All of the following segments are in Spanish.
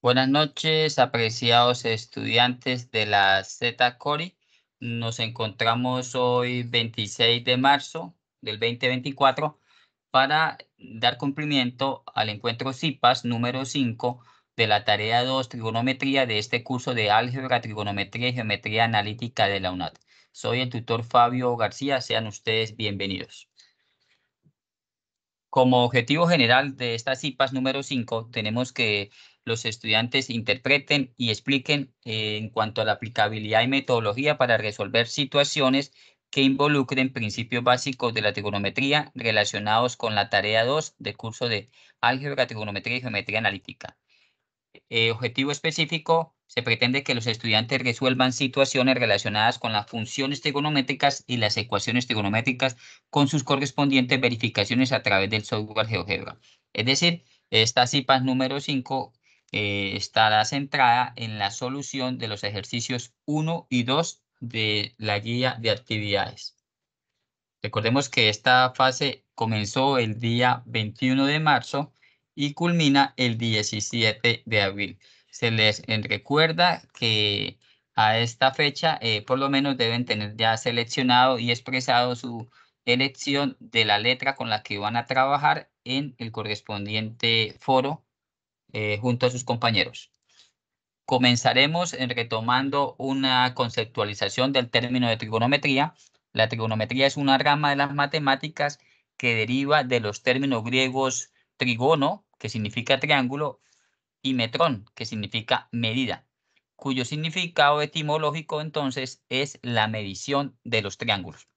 Buenas noches, apreciados estudiantes de la Z Cori. Nos encontramos hoy 26 de marzo del 2024 para dar cumplimiento al encuentro CIPAS número 5 de la tarea 2 trigonometría de este curso de álgebra, trigonometría y geometría analítica de la UNAD. Soy el tutor Fabio García, sean ustedes bienvenidos. Como objetivo general de esta CIPAS número 5, tenemos que los estudiantes interpreten y expliquen en cuanto a la aplicabilidad y metodología para resolver situaciones que involucren principios básicos de la trigonometría relacionados con la tarea 2 del curso de álgebra, trigonometría y geometría analítica. Objetivo específico, se pretende que los estudiantes resuelvan situaciones relacionadas con las funciones trigonométricas y las ecuaciones trigonométricas con sus correspondientes verificaciones a través del software GeoGebra. Es decir, esta CIPAS número 5 estará centrada en la solución de los ejercicios 1 y 2 de la guía de actividades. Recordemos que esta fase comenzó el día 21 de marzo y culmina el 17 de abril. Se les recuerda que a esta fecha por lo menos deben tener ya seleccionado y expresado su elección de la letra con la que van a trabajar en el correspondiente foro junto a sus compañeros. Comenzaremos retomando una conceptualización del término de trigonometría. La trigonometría es una rama de las matemáticas que deriva de los términos griegos trigono, que significa triángulo, y metrón, que significa medida, cuyo significado etimológico entonces es la medición de los triángulos.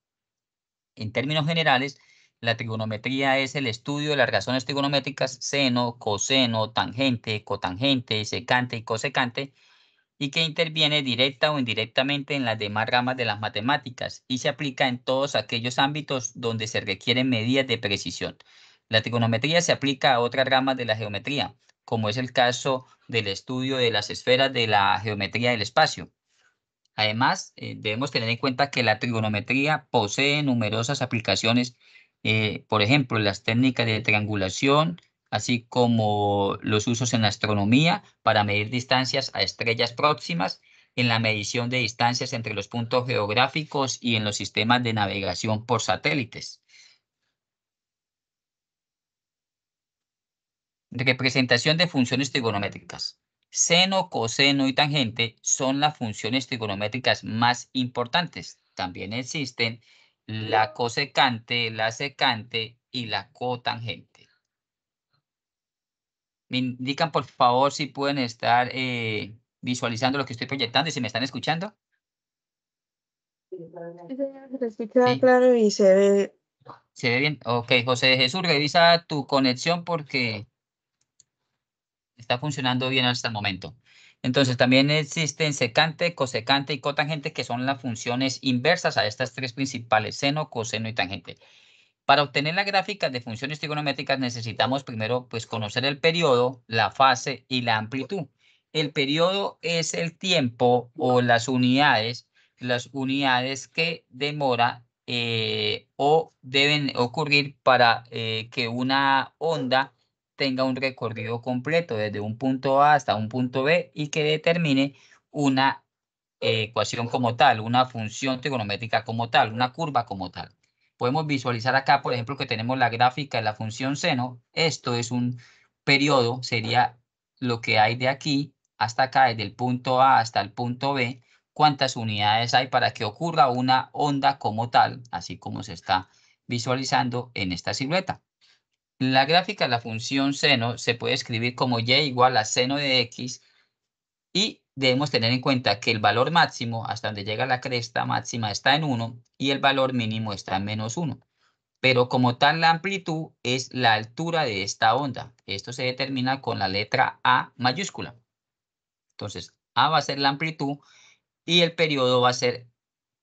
En términos generales, la trigonometría es el estudio de las razones trigonométricas seno, coseno, tangente, cotangente, secante y cosecante, y que interviene directa o indirectamente en las demás ramas de las matemáticas y se aplica en todos aquellos ámbitos donde se requieren medidas de precisión. La trigonometría se aplica a otras ramas de la geometría, como es el caso del estudio de las esferas de la geometría del espacio. Además, debemos tener en cuenta que la trigonometría posee numerosas aplicaciones, por ejemplo, las técnicas de triangulación, así como los usos en la astronomía para medir distancias a estrellas próximas, en la medición de distancias entre los puntos geográficos y en los sistemas de navegación por satélites. Representación de funciones trigonométricas. Seno, coseno y tangente son las funciones trigonométricas más importantes. También existen la cosecante, la secante y la cotangente. Me indican, por favor, si pueden estar visualizando lo que estoy proyectando y si me están escuchando. Sí, señor, se te escucha Sí, claro y se ve. ¿se ve bien? Ok, José Jesús, revisa tu conexión porque está funcionando bien hasta el momento. Entonces, también existen secante, cosecante y cotangente, que son las funciones inversas a estas tres principales, seno, coseno y tangente. Para obtener la gráfica de funciones trigonométricas necesitamos primero pues, conocer el periodo, la fase y la amplitud. El periodo es el tiempo o las unidades que demora o deben ocurrir para que una onda tenga un recorrido completo desde un punto A hasta un punto B y que determine una ecuación como tal, una función trigonométrica como tal, una curva como tal. Podemos visualizar acá, por ejemplo, que tenemos la gráfica de la función seno. Esto es un periodo, sería lo que hay de aquí hasta acá, desde el punto A hasta el punto B. ¿Cuántas unidades hay para que ocurra una onda como tal, así como se está visualizando en esta silueta? La gráfica de la función seno se puede escribir como y igual a seno de x y debemos tener en cuenta que el valor máximo hasta donde llega la cresta máxima está en 1 y el valor mínimo está en -1. Pero como tal la amplitud es la altura de esta onda. Esto se determina con la letra A mayúscula. Entonces, A va a ser la amplitud y el periodo va a ser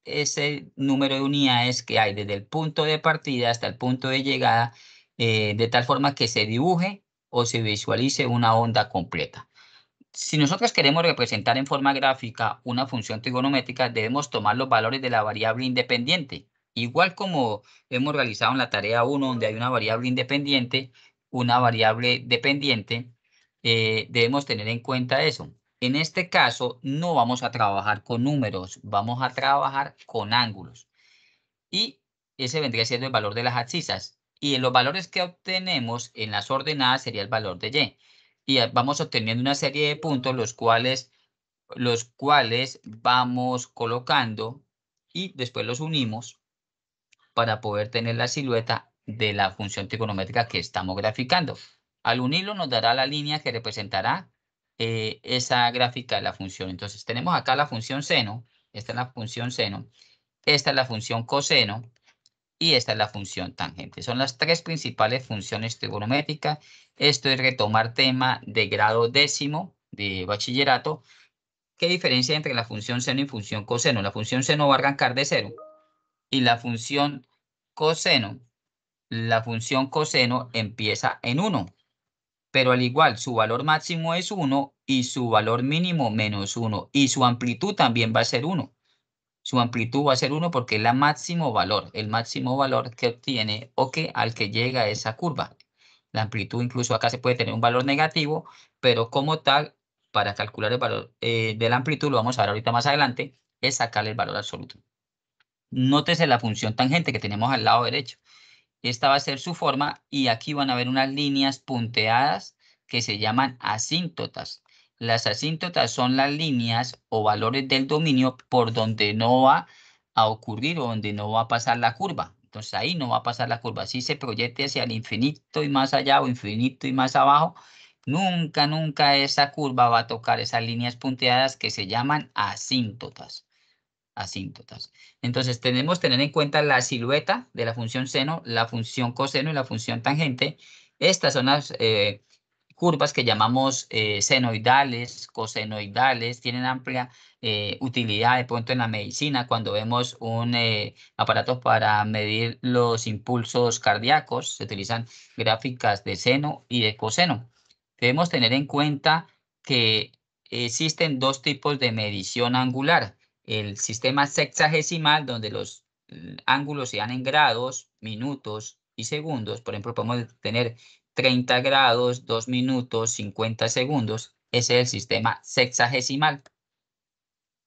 ese número de unidades que hay desde el punto de partida hasta el punto de llegada, de tal forma que se dibuje o se visualice una onda completa. Si nosotros queremos representar en forma gráfica una función trigonométrica, debemos tomar los valores de la variable independiente. Igual como hemos realizado en la tarea 1, donde hay una variable independiente, una variable dependiente, debemos tener en cuenta eso. En este caso, no vamos a trabajar con números, vamos a trabajar con ángulos. Y ese vendría siendo el valor de las abscisas. Y en los valores que obtenemos en las ordenadas sería el valor de y. Y vamos obteniendo una serie de puntos, los cuales vamos colocando y después los unimos para poder tener la silueta de la función trigonométrica que estamos graficando. Al unirlo nos dará la línea que representará esa gráfica de la función. Entonces tenemos acá la función seno, esta es la función seno, esta es la función coseno y esta es la función tangente. Son las tres principales funciones trigonométricas. Esto es retomar tema de grado 10º de bachillerato. ¿Qué diferencia entre la función seno y función coseno? La función seno va a arrancar de 0 y coseno, la función coseno empieza en 1, pero al igual su valor máximo es 1 y su valor mínimo menos 1 y su amplitud también va a ser 1. Su amplitud va a ser 1 porque es el máximo valor que obtiene o al que llega esa curva. La amplitud incluso acá se puede tener un valor negativo, pero como tal, para calcular el valor de la amplitud, lo vamos a ver ahorita más adelante, es sacarle el valor absoluto. Nótese la función tangente que tenemos al lado derecho. Esta va a ser su forma y aquí van a ver unas líneas punteadas que se llaman asíntotas. Las asíntotas son las líneas o valores del dominio por donde no va a ocurrir o donde no va a pasar la curva. Entonces ahí no va a pasar la curva. Si se proyecte hacia el infinito y más allá o infinito y más abajo, nunca esa curva va a tocar esas líneas punteadas que se llaman asíntotas. Entonces tenemos que tener en cuenta la silueta de la función seno, la función coseno y la función tangente. Estas son las curvas que llamamos senoidales, cosenoidales, tienen amplia utilidad de pronto en la medicina cuando vemos un aparato para medir los impulsos cardíacos, se utilizan gráficas de seno y de coseno. Debemos tener en cuenta que existen dos tipos de medición angular. El sistema sexagesimal, donde los ángulos se dan en grados, minutos y segundos. Por ejemplo, podemos tener 30 grados, 2 minutos, 50 segundos. Ese es el sistema sexagesimal.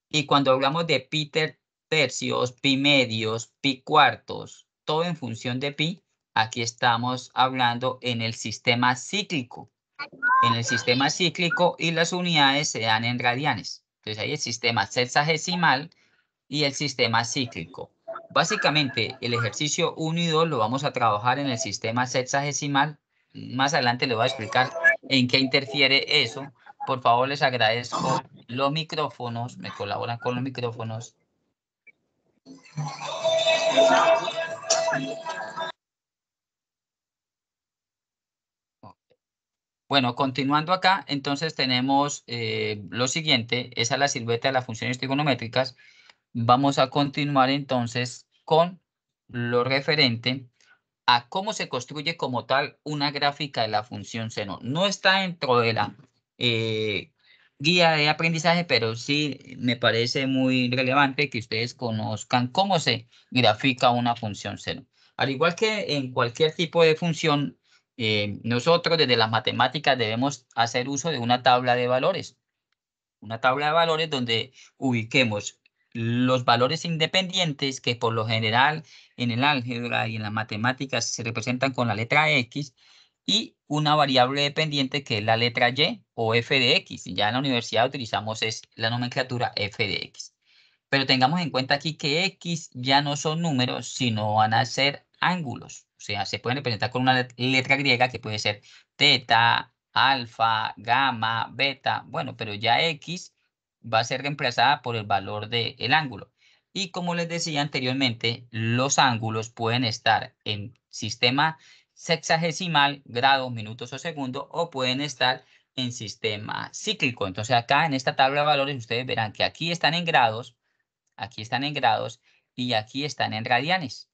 Y cuando hablamos de pi tercios, pi medios, pi cuartos, todo en función de pi, aquí estamos hablando en el sistema cíclico. En el sistema cíclico y las unidades se dan en radianes. Entonces hay el sistema sexagesimal y el sistema cíclico. Básicamente, el ejercicio 1 y 2 lo vamos a trabajar en el sistema sexagesimal. Más adelante les voy a explicar en qué interfiere eso. Por favor, les agradezco los micrófonos, me colaboran con los micrófonos. Bueno, continuando acá, entonces tenemos lo siguiente, esa es la silueta de las funciones trigonométricas. Vamos a continuar entonces con lo referente a cómo se construye como tal una gráfica de la función seno. No está dentro de la guía de aprendizaje, pero sí me parece muy relevante que ustedes conozcan cómo se grafica una función seno. Al igual que en cualquier tipo de función, nosotros desde las matemáticas debemos hacer uso de una tabla de valores. Una tabla de valores donde ubiquemos los valores independientes que por lo general en el álgebra y en las matemáticas se representan con la letra X y una variable dependiente que es la letra Y o f de x. Ya en la universidad utilizamos la nomenclatura f de x. Pero tengamos en cuenta aquí que x ya no son números, sino van a ser ángulos. O sea, se pueden representar con una letra griega que puede ser teta, alfa, gamma, beta. Bueno, pero ya x va a ser reemplazada por el valor del ángulo. Y como les decía anteriormente, los ángulos pueden estar en sistema sexagesimal, grados, minutos o segundos, o pueden estar en sistema cíclico. Entonces acá en esta tabla de valores ustedes verán que aquí están en grados y aquí están en radianes.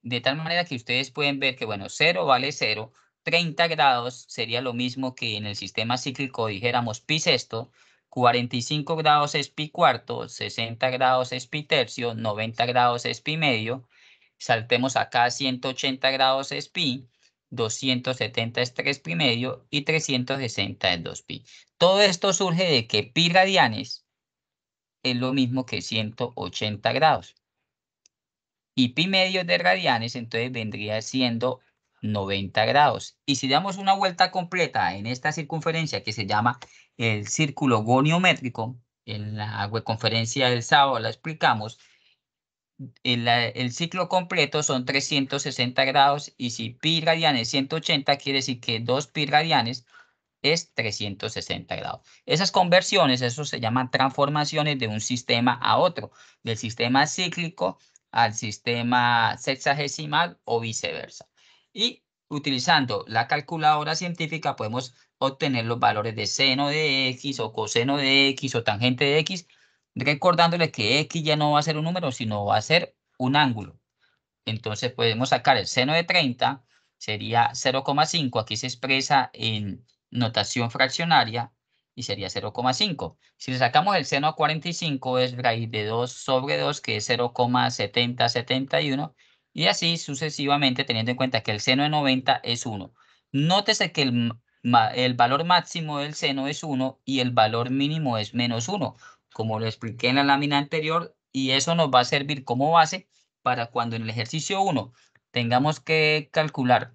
De tal manera que ustedes pueden ver que, bueno, 0 vale 0, 30 grados sería lo mismo que en el sistema cíclico dijéramos pi sexto, 45 grados es pi cuarto, 60 grados es pi tercio, 90 grados es pi medio, saltemos acá 180 grados es pi 270 es 3,5 y 360 es 2pi. Todo esto surge de que pi radianes es lo mismo que 180 grados. Y pi medios de radianes, entonces vendría siendo 90 grados. Y si damos una vuelta completa en esta circunferencia que se llama el círculo goniométrico, en la conferencia del sábado la explicamos, el ciclo completo son 360 grados y si pi radianes 180 quiere decir que 2 pi radianes es 360 grados. Esas conversiones, eso se llaman transformaciones de un sistema a otro, del sistema cíclico al sistema sexagesimal o viceversa. Y utilizando la calculadora científica podemos obtener los valores de seno de x o coseno de x o tangente de x, recordándole que x ya no va a ser un número, sino va a ser un ángulo. Entonces podemos sacar el seno de 30, sería 0,5, aquí se expresa en notación fraccionaria y sería 0,5. Si le sacamos el seno a 45 es raíz de 2 sobre 2, que es 0,7071, y así sucesivamente, teniendo en cuenta que el seno de 90 es 1. Nótese que el valor máximo del seno es 1 y el valor mínimo es -1, como lo expliqué en la lámina anterior, y eso nos va a servir como base para cuando en el ejercicio 1 tengamos que calcular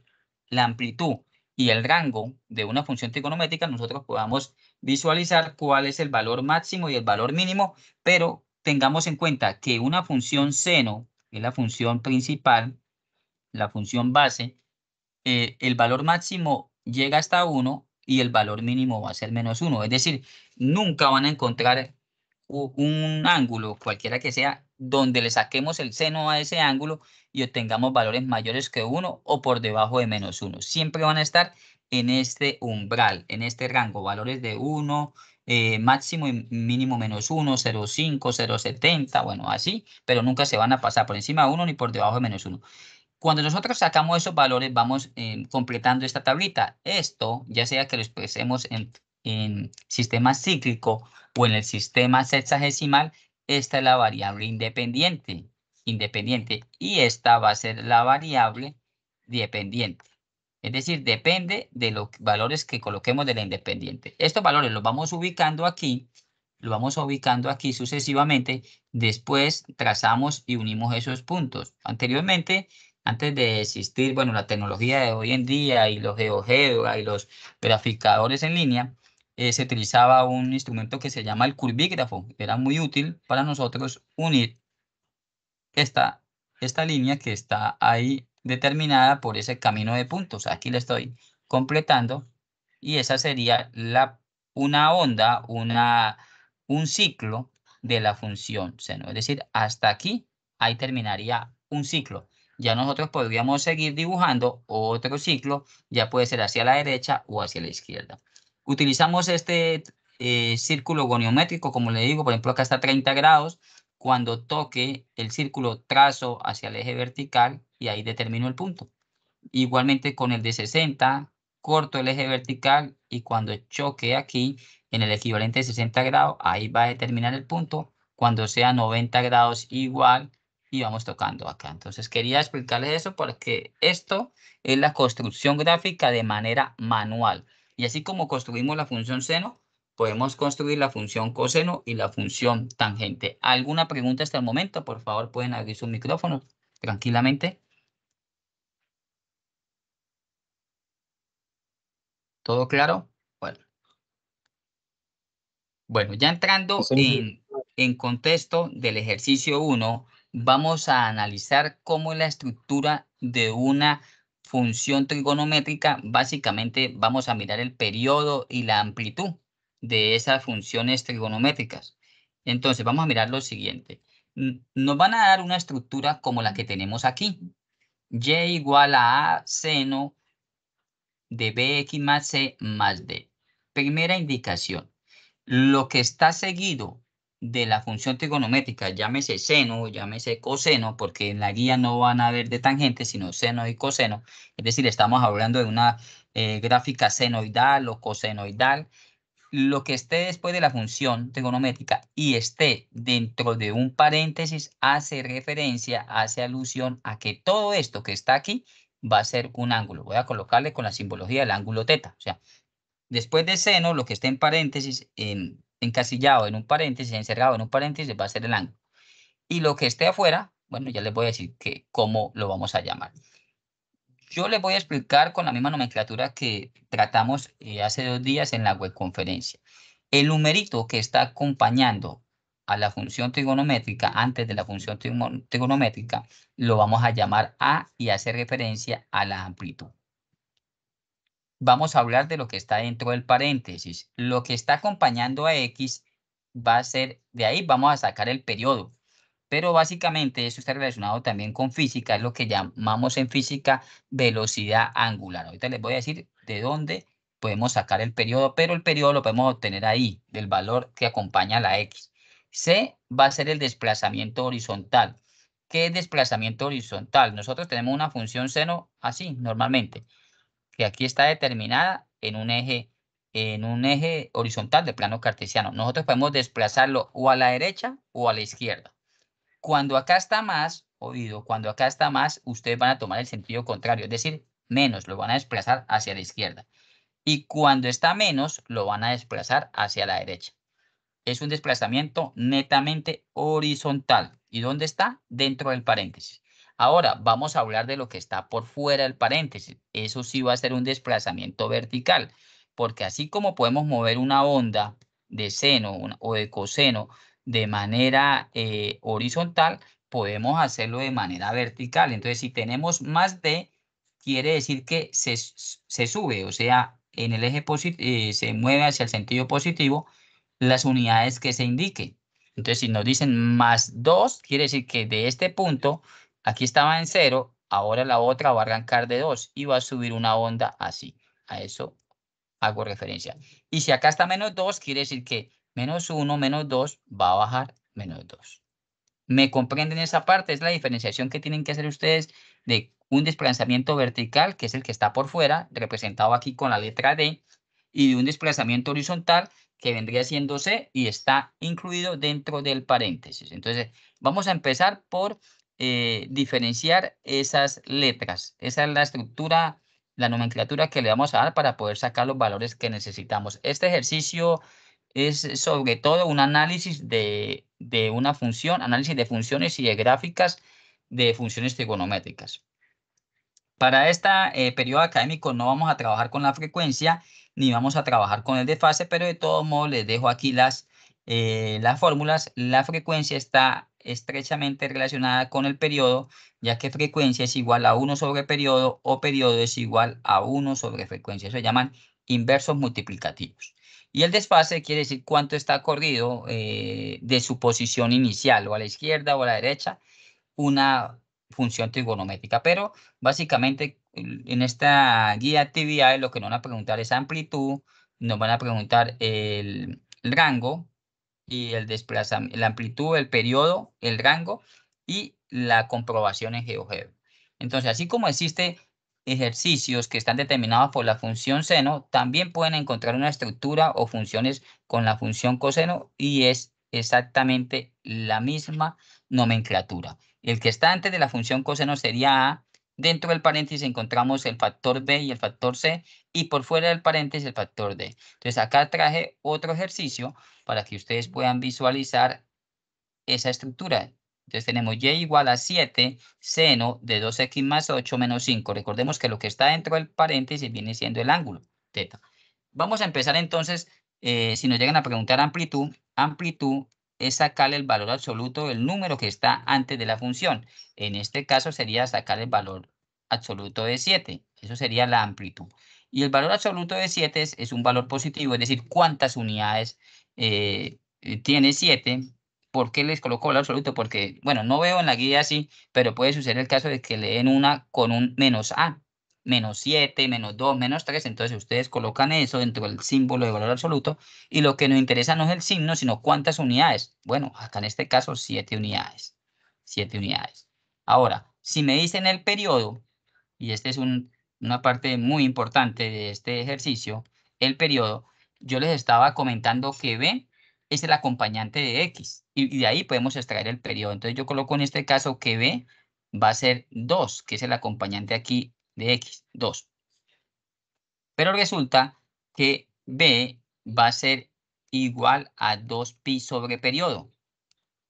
la amplitud y el rango de una función trigonométrica, nosotros podamos visualizar cuál es el valor máximo y el valor mínimo, pero tengamos en cuenta que una función seno, que es la función principal, la función base, el valor máximo llega hasta 1 y el valor mínimo va a ser -1. Es decir, nunca van a encontrar un ángulo, cualquiera que sea, donde le saquemos el seno a ese ángulo y obtengamos valores mayores que 1 o por debajo de -1. Siempre van a estar en este umbral, en este rango, valores de 1, máximo y mínimo -1, 0,5, 0,70, bueno, así, pero nunca se van a pasar por encima de 1 ni por debajo de -1. Cuando nosotros sacamos esos valores, vamos completando esta tablita. Esto, ya sea que lo expresemos en sistema cíclico o en el sistema sexagesimal, esta es la variable independiente, y esta va a ser la variable dependiente. Es decir, depende de los valores que coloquemos de la independiente. Estos valores los vamos ubicando aquí, sucesivamente. Después trazamos y unimos esos puntos. Anteriormente, antes de existir, bueno, la tecnología de hoy en día y los GeoGebra y los graficadores en línea, se utilizaba un instrumento que se llama el curvígrafo. Era muy útil para nosotros unir esta línea que está ahí determinada por ese camino de puntos. Aquí la estoy completando y esa sería una onda, un ciclo de la función seno. Es decir, hasta aquí, ahí terminaría un ciclo. Ya nosotros podríamos seguir dibujando otro ciclo, ya puede ser hacia la derecha o hacia la izquierda. Utilizamos este círculo goniométrico, como le digo, por ejemplo, acá está 30 grados. Cuando toque el círculo, trazo hacia el eje vertical y ahí determino el punto. Igualmente con el de 60, corto el eje vertical y cuando choque aquí en el equivalente de 60 grados, ahí va a determinar el punto. Cuando sea 90 grados igual y vamos tocando acá. Entonces quería explicarles eso porque esto es la construcción gráfica de manera manual. Y así como construimos la función seno, podemos construir la función coseno y la función tangente. ¿Alguna pregunta hasta el momento? Por favor, pueden abrir sus micrófonos tranquilamente. ¿Todo claro? Bueno, ya entrando en contexto del ejercicio 1, vamos a analizar cómo es la estructura de una función trigonométrica. Básicamente vamos a mirar el periodo y la amplitud de esas funciones trigonométricas. Entonces vamos a mirar lo siguiente. Nos van a dar una estructura como la que tenemos aquí. Y igual a seno de bx más c más d. Primera indicación. Lo que está seguido de la función trigonométrica, llámese seno, llámese coseno, porque en la guía no van a ver de tangente, sino seno y coseno. Es decir, estamos hablando de una gráfica senoidal o cosenoidal. Lo que esté después de la función trigonométrica y esté dentro de un paréntesis hace referencia, hace alusión a que todo esto que está aquí va a ser un ángulo. Voy a colocarle con la simbología del ángulo teta. O sea, después de seno, lo que esté en paréntesis, encasillado en un paréntesis, encerrado en un paréntesis, va a ser el ángulo. Y lo que esté afuera, bueno, ya les voy a decir cómo lo vamos a llamar. Yo les voy a explicar con la misma nomenclatura que tratamos hace 2 días en la webconferencia. El numerito que está acompañando a la función trigonométrica, antes de la función trigonométrica, lo vamos a llamar A y hace referencia a la amplitud. Vamos a hablar de lo que está dentro del paréntesis. Lo que está acompañando a X va a ser, de ahí vamos a sacar el periodo. Pero básicamente eso está relacionado también con física, es lo que llamamos en física velocidad angular. Ahorita les voy a decir de dónde podemos sacar el periodo, pero el periodo lo podemos obtener ahí, del valor que acompaña a la X. C va a ser el desplazamiento horizontal. ¿Qué es desplazamiento horizontal? Nosotros tenemos una función seno así, normalmente, que aquí está determinada en un eje horizontal de plano cartesiano. Nosotros podemos desplazarlo o a la derecha o a la izquierda. Cuando acá está más, oído, cuando acá está más, ustedes van a tomar el sentido contrario, es decir, menos, lo van a desplazar hacia la izquierda. Y cuando está menos, lo van a desplazar hacia la derecha. Es un desplazamiento netamente horizontal. ¿Y dónde está? Dentro del paréntesis. Ahora vamos a hablar de lo que está por fuera del paréntesis. Eso sí va a ser un desplazamiento vertical, porque así como podemos mover una onda de seno o de coseno de manera horizontal, podemos hacerlo de manera vertical. Entonces, si tenemos más de, quiere decir que se sube, o sea, en el eje se mueve hacia el sentido positivo las unidades que se indiquen. Entonces, si nos dicen más 2, quiere decir que de este punto, aquí estaba en 0, ahora la otra va a arrancar de 2 y va a subir una onda así. A eso hago referencia. Y si acá está menos 2, quiere decir que menos 1, menos 2 va a bajar menos 2. ¿Me comprenden esa parte? Es la diferenciación que tienen que hacer ustedes de un desplazamiento vertical, que es el que está por fuera, representado aquí con la letra D, y de un desplazamiento horizontal, que vendría siendo C y está incluido dentro del paréntesis. Entonces, vamos a empezar por diferenciar esas letras. Esa es la estructura, la nomenclatura que le vamos a dar para poder sacar los valores que necesitamos. Este ejercicio es sobre todo un análisis de una función, análisis de funciones y de gráficas de funciones trigonométricas. Para este periodo académico no vamos a trabajar con la frecuencia ni vamos a trabajar con el desfase, pero de todos modos les dejo aquí las fórmulas. La frecuencia está estrechamente relacionada con el periodo, ya que frecuencia es igual a 1 sobre periodo o periodo es igual a 1 sobre frecuencia. Eso se llaman inversos multiplicativos. Y el desfase quiere decir cuánto está corrido de su posición inicial, o a la izquierda o a la derecha, una función trigonométrica. Pero básicamente en esta guía de actividades lo que nos van a preguntar es amplitud, nos van a preguntar el rango y el desplazamiento, la amplitud, el periodo, el rango y la comprobación en GeoGebra. Entonces, así como existe ejercicios que están determinados por la función seno, también pueden encontrar una estructura o funciones con la función coseno y es exactamente la misma nomenclatura. El que está antes de la función coseno sería A. Dentro del paréntesis encontramos el factor B y el factor C y por fuera del paréntesis el factor D. Entonces acá traje otro ejercicio para que ustedes puedan visualizar esa estructura. Entonces tenemos y igual a 7 seno de 2x más 8 menos 5. Recordemos que lo que está dentro del paréntesis viene siendo el ángulo teta. Vamos a empezar entonces, si nos llegan a preguntar amplitud, amplitud es sacarle el valor absoluto del número que está antes de la función. En este caso sería sacar el valor absoluto de 7. Eso sería la amplitud. Y el valor absoluto de 7 es un valor positivo, es decir, cuántas unidades tiene 7. ¿Por qué les coloco valor absoluto? Porque, bueno, no veo en la guía así, pero puede suceder el caso de que le den una con un menos A, menos 7, menos 2, menos 3. Entonces ustedes colocan eso dentro del símbolo de valor absoluto y lo que nos interesa no es el signo, sino cuántas unidades. Bueno, acá en este caso 7 unidades. 7 unidades. Ahora, si me dicen el periodo, y esta es una parte muy importante de este ejercicio, el periodo, yo les estaba comentando que B es el acompañante de X y de ahí podemos extraer el periodo. Entonces yo coloco en este caso que B va a ser 2, que es el acompañante aquí de X, 2. Pero resulta que B va a ser igual a 2pi sobre periodo.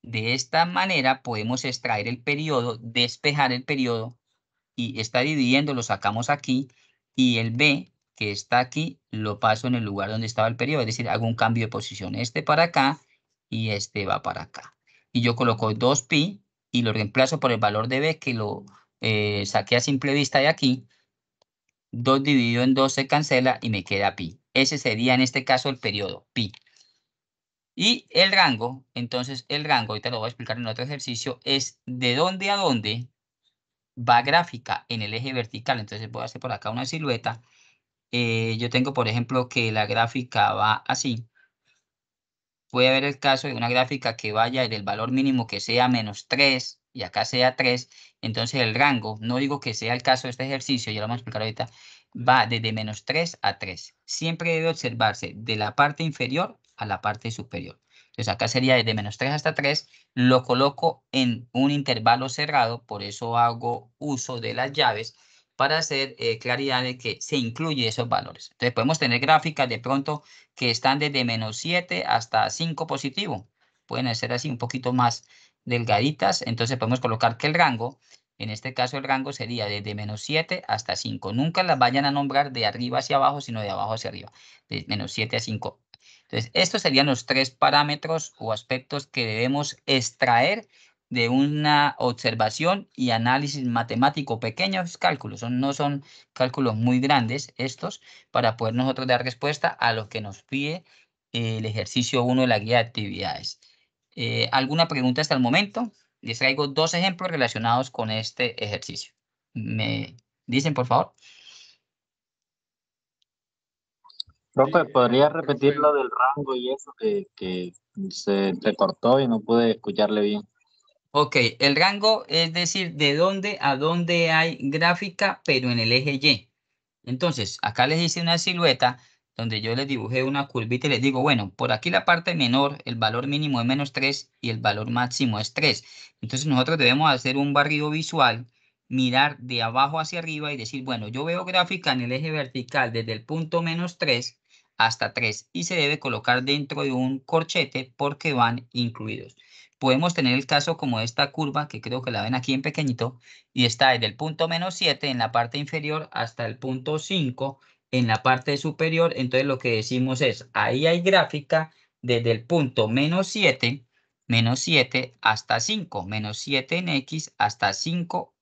De esta manera podemos extraer el periodo, despejar el periodo y está dividiendo, lo sacamos aquí y el B que está aquí lo paso en el lugar donde estaba el periodo, es decir, hago un cambio de posición, este para acá y este va para acá. Y yo coloco 2pi y lo reemplazo por el valor de B que lo saqué a simple vista de aquí. 2 dividido en 2 se cancela y me queda pi. Ese sería en este caso el periodo, pi. Y el rango, entonces el rango, ahorita lo voy a explicar en otro ejercicio, es de dónde a dónde va gráfica en el eje vertical. Entonces voy a hacer por acá una silueta. Yo tengo, por ejemplo, que la gráfica va así. Puede haber el caso de una gráfica que vaya del valor mínimo que sea -3 y acá sea 3. Entonces el rango, no digo que sea el caso de este ejercicio, ya lo vamos a explicar ahorita, va desde -3 a 3. Siempre debe observarse de la parte inferior a la parte superior. Entonces acá sería desde -3 hasta 3. Lo coloco en un intervalo cerrado, por eso hago uso de las llaves para hacer claridad de que se incluye esos valores. Entonces podemos tener gráficas de pronto que están desde -7 hasta 5 positivo. Pueden ser así un poquito más delgaditas. Entonces podemos colocar que el rango, en este caso el rango sería desde -7 hasta 5. Nunca las vayan a nombrar de arriba hacia abajo, sino de abajo hacia arriba. De -7 a 5. Entonces, estos serían los 3 parámetros o aspectos que debemos extraer de una observación y análisis matemático. Pequeños cálculos, no son cálculos muy grandes estos, para poder nosotros dar respuesta a lo que nos pide el ejercicio 1 de la guía de actividades. ¿Alguna pregunta hasta el momento? Les traigo 2 ejemplos relacionados con este ejercicio. ¿Me dicen, por favor? Profe, ¿podría repetir lo del rango y eso que se cortó y no pude escucharle bien? Ok, el rango es decir, de dónde a dónde hay gráfica, pero en el eje Y. Entonces, acá les hice una silueta donde yo les dibujé una curvita y les digo, bueno, por aquí la parte menor, el valor mínimo es -3 y el valor máximo es 3. Entonces nosotros debemos hacer un barrido visual, mirar de abajo hacia arriba y decir, bueno, yo veo gráfica en el eje vertical desde el punto -3 hasta 3 y se debe colocar dentro de un corchete porque van incluidos. Podemos tener el caso como esta curva, que creo que la ven aquí en pequeñito, y está desde el punto -7 en la parte inferior hasta el punto 5 en la parte superior. Entonces lo que decimos es, ahí hay gráfica desde el punto -7 hasta 5, -7 en X hasta 5,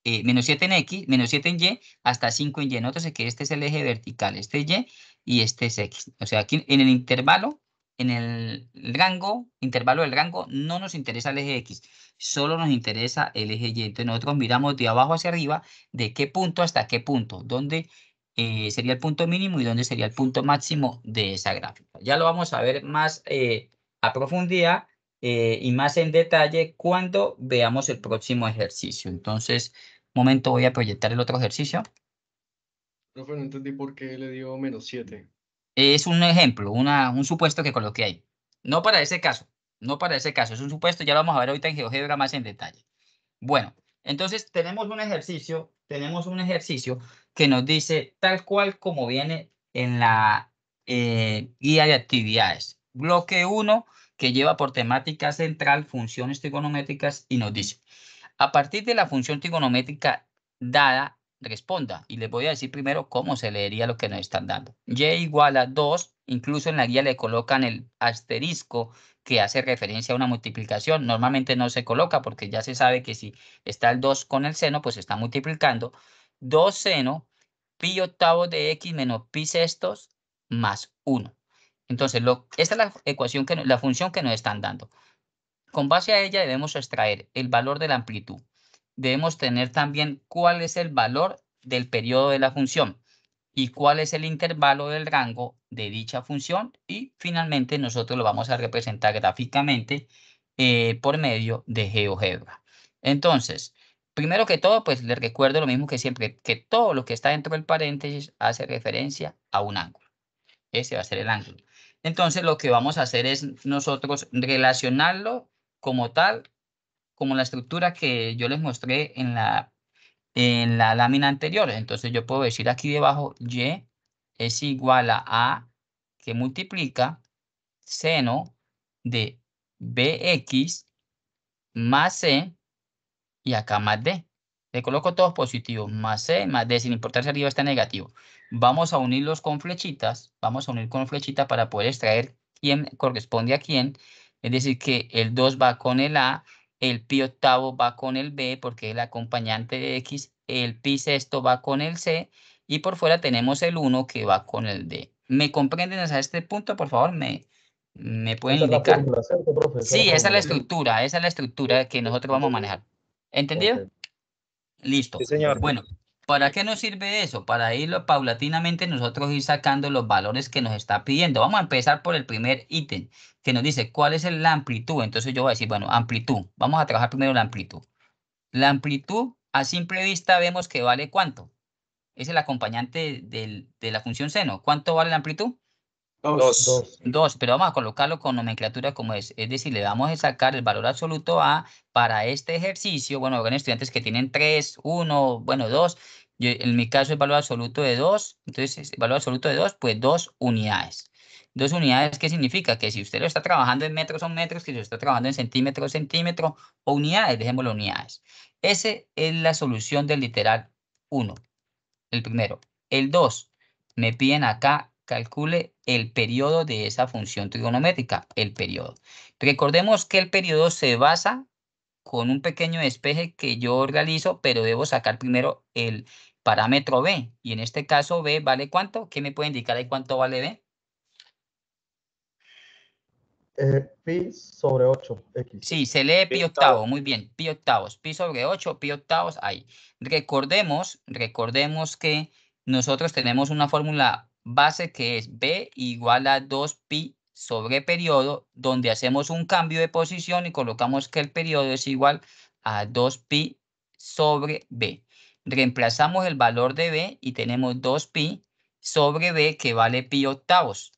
-7 en X, -7 en Y hasta 5 en Y. Nótese que este es el eje vertical, este es Y este es X. O sea, aquí en el intervalo, en el rango, intervalo del rango, no nos interesa el eje X, solo nos interesa el eje Y. Entonces nosotros miramos de abajo hacia arriba, de qué punto hasta qué punto, dónde sería el punto mínimo y dónde sería el punto máximo de esa gráfica. Ya lo vamos a ver más a profundidad y más en detalle cuando veamos el próximo ejercicio. Entonces, un momento, voy a proyectar el otro ejercicio. Profe, no entendí por qué le dio -7. Es un ejemplo, un supuesto que coloqué ahí. No para ese caso, no para ese caso. Es un supuesto, ya lo vamos a ver ahorita en GeoGebra más en detalle. Bueno, entonces tenemos un ejercicio que nos dice tal cual como viene en la guía de actividades. Bloque 1 que lleva por temática central funciones trigonométricas y nos dice, a partir de la función trigonométrica dada, responda. Y les voy a decir primero cómo se leería lo que nos están dando. Y igual a 2, incluso en la guía le colocan el asterisco que hace referencia a una multiplicación. Normalmente no se coloca porque ya se sabe que si está el 2 con el seno, pues está multiplicando. 2 seno, pi octavos de x menos pi sextos más 1. Entonces, esta es la ecuación, la función que nos están dando. Con base a ella debemos extraer el valor de la amplitud. Debemos tener también cuál es el valor del periodo de la función y cuál es el intervalo del rango de dicha función. Y finalmente nosotros lo vamos a representar gráficamente por medio de GeoGebra. Entonces, primero que todo, pues les recuerdo lo mismo que siempre, que todo lo que está dentro del paréntesis hace referencia a un ángulo. Ese va a ser el ángulo. Entonces, lo que vamos a hacer es nosotros relacionarlo como tal, como la estructura que yo les mostré en la en la lámina anterior. Entonces yo puedo decir aquí debajo, y es igual a que multiplica seno de bx más c y acá más d. Le coloco todos positivos, más c más d, sin importar si arriba está negativo. Vamos a unirlos con flechitas, vamos a unir con flechitas para poder extraer quién corresponde a quién. Es decir, que el 2 va con el a, el pi octavo va con el b, porque es el acompañante de x, el pi sexto va con el c, y por fuera tenemos el 1 que va con el d. ¿Me comprenden hasta este punto? Por favor, me pueden Esa es la indicar. fórmula, ¿cierto, profe? Esa es Sí, la fórmula. esa es la estructura que nosotros vamos a manejar. ¿Entendido? Ok. Listo. Sí, señor. Bueno, ¿para qué nos sirve eso? Para irlo paulatinamente nosotros ir sacando los valores que nos está pidiendo. Vamos a empezar por el primer ítem que nos dice cuál es la amplitud. Entonces yo voy a decir, bueno, amplitud. Vamos a trabajar primero la amplitud. La amplitud a simple vista vemos que vale ¿cuánto? Es el acompañante de la función seno. ¿Cuánto vale la amplitud? 2. 2, pero vamos a colocarlo con nomenclatura como es. Es decir, le vamos a sacar el valor absoluto a para este ejercicio. Bueno, ven estudiantes que tienen 3, 1, bueno, 2. En mi caso el valor absoluto de 2. Entonces, el valor absoluto de 2, pues 2 unidades. 2 unidades, ¿qué significa? Que si usted lo está trabajando en metros, son metros, que si lo está trabajando en centímetros, centímetros, o unidades, dejémoslo unidades. Esa es la solución del literal 1, el primero. El 2, me piden acá, calcule el periodo de esa función trigonométrica, el periodo. Recordemos que el periodo se basa con un pequeño despeje que yo realizo, pero debo sacar primero el parámetro b. Y en este caso b vale ¿cuánto? ¿Qué me puede indicar ahí cuánto vale b? Pi sobre 8x. Sí, se lee pi octavo, muy bien, pi octavos, pi sobre 8, pi octavos, ahí. Recordemos que nosotros tenemos una fórmula base que es b igual a 2pi sobre periodo, donde hacemos un cambio de posición y colocamos que el periodo es igual a 2pi sobre b. Reemplazamos el valor de b y tenemos 2pi sobre b que vale pi octavos.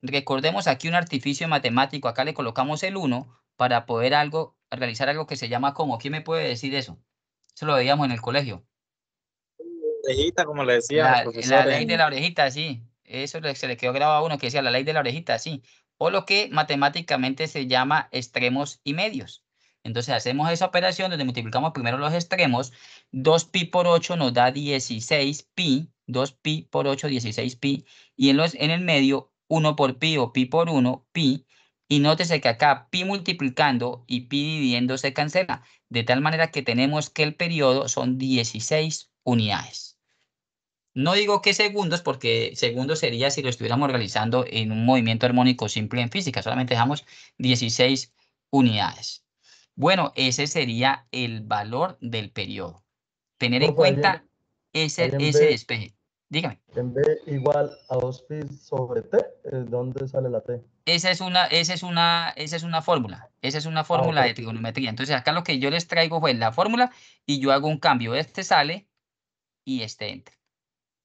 Recordemos aquí un artificio matemático, acá le colocamos el 1 para poder realizar algo que se llama como. ¿Quién me puede decir eso? Eso lo veíamos en el colegio. Orejita, como le decían los La profesores. ley de la orejita, sí. Eso se le quedó grabado a uno que decía la ley de la orejita, sí. O lo que matemáticamente se llama extremos y medios. Entonces hacemos esa operación donde multiplicamos primero los extremos. 2pi por 8 nos da 16pi. 2pi por 8, 16pi. Y en el medio, 1 por pi o pi por 1, pi. Y nótese que acá pi multiplicando y pi dividiendo se cancela. De tal manera que tenemos que el periodo son 16 unidades. No digo que segundos, porque segundos sería si lo estuviéramos realizando en un movimiento armónico simple en física. Solamente dejamos 16 unidades. Bueno, ese sería el valor del periodo. Tener en Profe, ahí cuenta ese en despeje. Dígame. En B igual a 2pi sobre T, ¿dónde sale la T? Esa es una fórmula. Esa es una fórmula Ok. de trigonometría. Entonces, acá lo que yo les traigo fue la fórmula y yo hago un cambio. Este sale y este entra.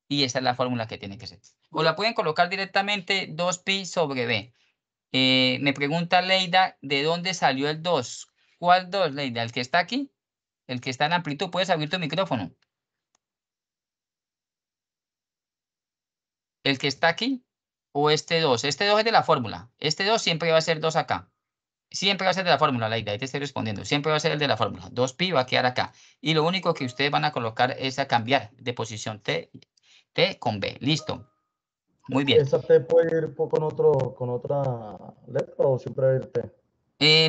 Y esa es la fórmula que tiene que ser. O la pueden colocar directamente 2pi sobre b. Me pregunta Leida, ¿de dónde salió el 2? ¿Cuál 2, Leida? ¿El que está aquí? ¿El que está en amplitud? ¿Puedes abrir tu micrófono? ¿El que está aquí? ¿O este 2? Este 2 es de la fórmula. Este 2 siempre va a ser 2 acá. Siempre va a ser de la fórmula, Leida. Ahí te estoy respondiendo. Siempre va a ser el de la fórmula. 2pi va a quedar acá. Y lo único que ustedes van a colocar es a cambiar de posición T con B. Listo. Muy bien. ¿Esa T puede ir con otra letra o siempre va a ir T?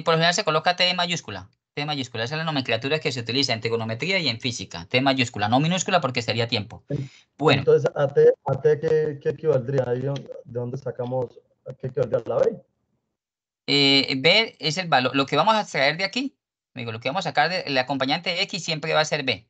Por lo general se coloca T mayúscula. T mayúscula. Esa es la nomenclatura que se utiliza en trigonometría y en física. T mayúscula, no minúscula porque sería tiempo. Bueno, Entonces, ¿a T qué equivaldría? Ahí ¿de dónde sacamos qué equivaldría a la B? B es el valor. Lo que vamos a extraer de aquí, digo, lo que vamos a sacar del acompañante de X siempre va a ser B.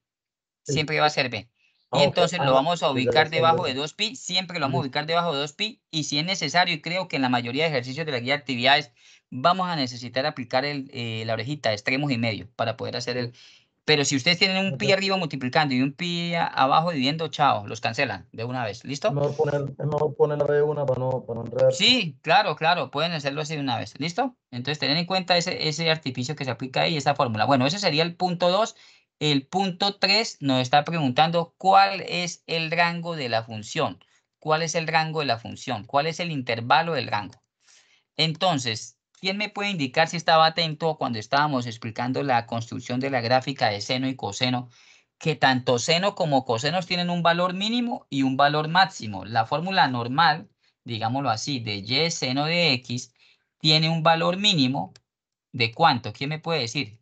Siempre va a ser B. Y Ah, ok. entonces lo vamos a ya ubicar sé debajo dónde de es. 2pi. Siempre lo vamos a Listo. ubicar debajo de 2pi. Y si es necesario, y creo que en la mayoría de ejercicios de la guía de actividades, vamos a necesitar aplicar la orejita, extremos y medios, para poder hacer el. Pero si ustedes tienen un pi arriba multiplicando y un pi abajo dividiendo, chao, los cancelan de una vez. ¿Listo? Es mejor poner la B1 para no enredarse. Sí, claro, pueden hacerlo así de una vez. ¿Listo? Entonces, tener en cuenta ese artificio que se aplica ahí, esa fórmula. Bueno, ese sería el punto 2 El punto 3 nos está preguntando cuál es el rango de la función. ¿Cuál es el rango de la función? ¿Cuál es el intervalo del rango? Entonces, ¿quién me puede indicar si estaba atento cuando estábamos explicando la construcción de la gráfica de seno y coseno? Que tanto seno como cosenos tienen un valor mínimo y un valor máximo. La fórmula normal, digámoslo así, de y seno de x, tiene un valor mínimo de ¿cuánto? ¿Quién me puede decir?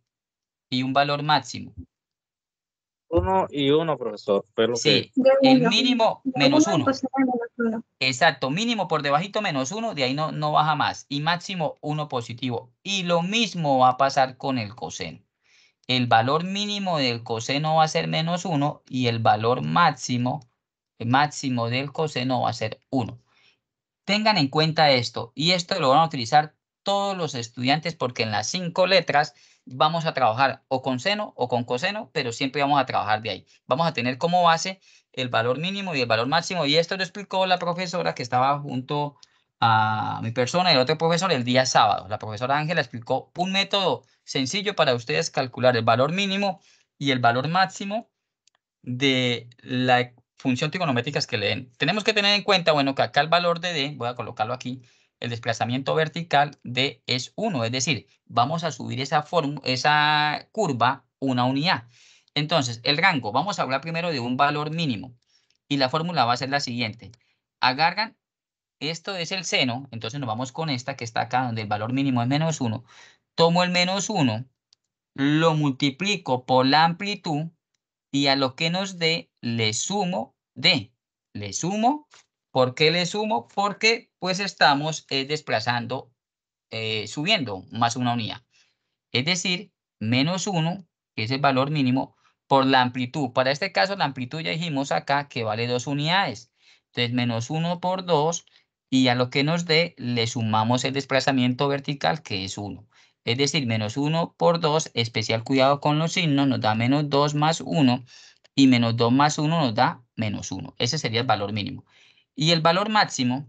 Y un valor máximo. 1 y 1, profesor. Fue lo que... Sí, el mínimo menos 1. Exacto, mínimo por debajito menos 1, de ahí no baja más. Y máximo 1 positivo. Y lo mismo va a pasar con el coseno. El valor mínimo del coseno va a ser menos 1 y el valor máximo del coseno va a ser 1. Tengan en cuenta esto, y esto lo van a utilizar todos los estudiantes porque en las 5 letras vamos a trabajar o con seno o con coseno, pero siempre vamos a trabajar de ahí. Vamos a tener como base el valor mínimo y el valor máximo, y esto lo explicó la profesora que estaba junto a mi persona y el otro profesor el día sábado. La profesora Ángela explicó un método sencillo para ustedes calcular el valor mínimo y el valor máximo de la función trigonométrica que le den. Tenemos que tener en cuenta, bueno, que acá el valor de D, voy a colocarlo aquí, el desplazamiento vertical de es 1, es decir, vamos a subir esa curva una unidad. Entonces, el rango, vamos a hablar primero de un valor mínimo y la fórmula va a ser la siguiente. Agarran, esto es el seno, entonces nos vamos con esta que está acá, donde el valor mínimo es menos 1. Tomo el menos 1, lo multiplico por la amplitud y a lo que nos dé le sumo D. Le sumo. ¿Por qué le sumo? Porque pues estamos desplazando, subiendo más una unidad. Es decir, menos 1, que es el valor mínimo, por la amplitud. Para este caso, la amplitud ya dijimos acá que vale 2 unidades. Entonces, menos 1 por 2, y a lo que nos dé le sumamos el desplazamiento vertical, que es 1. Es decir, menos 1 por 2, especial cuidado con los signos, nos da menos 2 más 1, y menos 2 más 1 nos da menos 1. Ese sería el valor mínimo. Y el valor máximo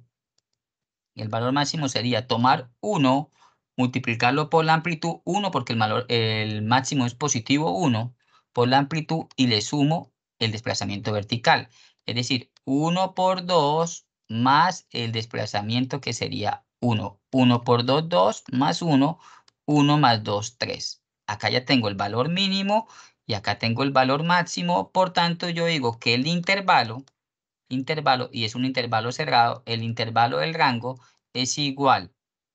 sería tomar 1, multiplicarlo por la amplitud 1, porque el máximo es positivo 1, por la amplitud, y le sumo el desplazamiento vertical. Es decir, 1 por 2 más el desplazamiento, que sería 1. 1 por 2, 2, más 1, 1 más 2, 3. Acá ya tengo el valor mínimo y acá tengo el valor máximo. Por tanto, yo digo que el intervalo, y es un intervalo cerrado, el intervalo del rango es igual,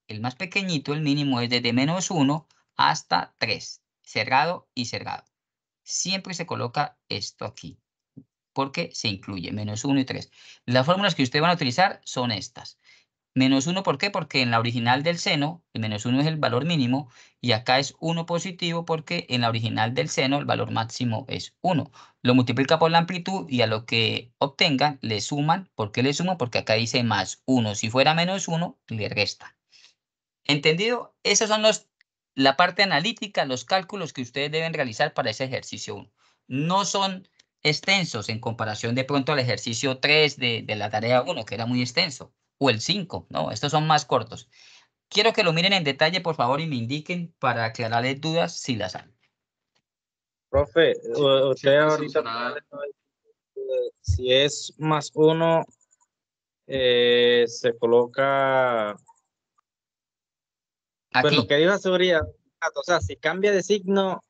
el más pequeñito, el mínimo, es desde menos 1 hasta 3, cerrado y cerrado. Siempre se coloca esto aquí, porque se incluye menos 1 y 3. Las fórmulas que ustedes van a utilizar son estas. Menos 1, ¿por qué? Porque en la original del seno, el menos 1 es el valor mínimo, y acá es 1 positivo porque en la original del seno el valor máximo es 1. Lo multiplica por la amplitud y a lo que obtengan le suman. ¿Por qué le suman? Porque acá dice más 1. Si fuera menos 1, le resta. ¿Entendido? Esos son la parte analítica, los cálculos que ustedes deben realizar para ese ejercicio 1. No son extensos en comparación de pronto al ejercicio 3 de la tarea 1, que era muy extenso, o el 5, ¿no? Estos son más cortos. Quiero que lo miren en detalle, por favor, y me indiquen para aclararles dudas si las hay. Profe, usted Sí, ahorita si es más 1, se coloca... Pues Aquí. lo que dijo seguridad, o sea, si cambia de signo,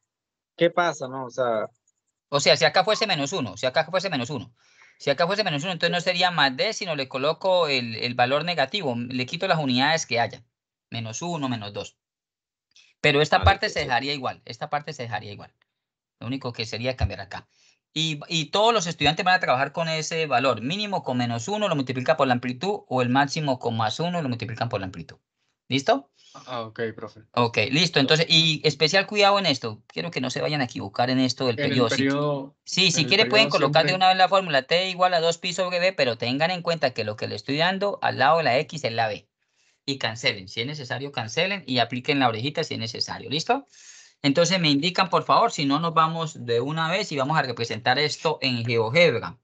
¿qué pasa, no? O sea, si acá fuese menos 1, si acá fuese menos 1. Si acá fuese menos 1, entonces no sería más D, sino le coloco el valor negativo. Le quito las unidades que haya. Menos 1, menos 2. Pero esta Vale, parte se dejaría igual. Esta parte se dejaría igual. Lo único que sería cambiar acá. Y todos los estudiantes van a trabajar con ese valor. Mínimo con menos 1 lo multiplica por la amplitud, o el máximo con más 1 lo multiplican por la amplitud. ¿Listo? Ok, profe. Ok, listo. Entonces, y especial cuidado en esto. Quiero que no se vayan a equivocar en esto del En periodo. el periodo, Sí, en si el quiere pueden periodo colocar de siempre, una vez la fórmula T igual a 2 pi sobre B, pero tengan en cuenta que lo que le estoy dando al lado de la X es la B. Y cancelen. Si es necesario, cancelen y apliquen la orejita si es necesario. ¿Listo? Entonces me indican, por favor, si no nos vamos de una vez y vamos a representar esto en GeoGebra.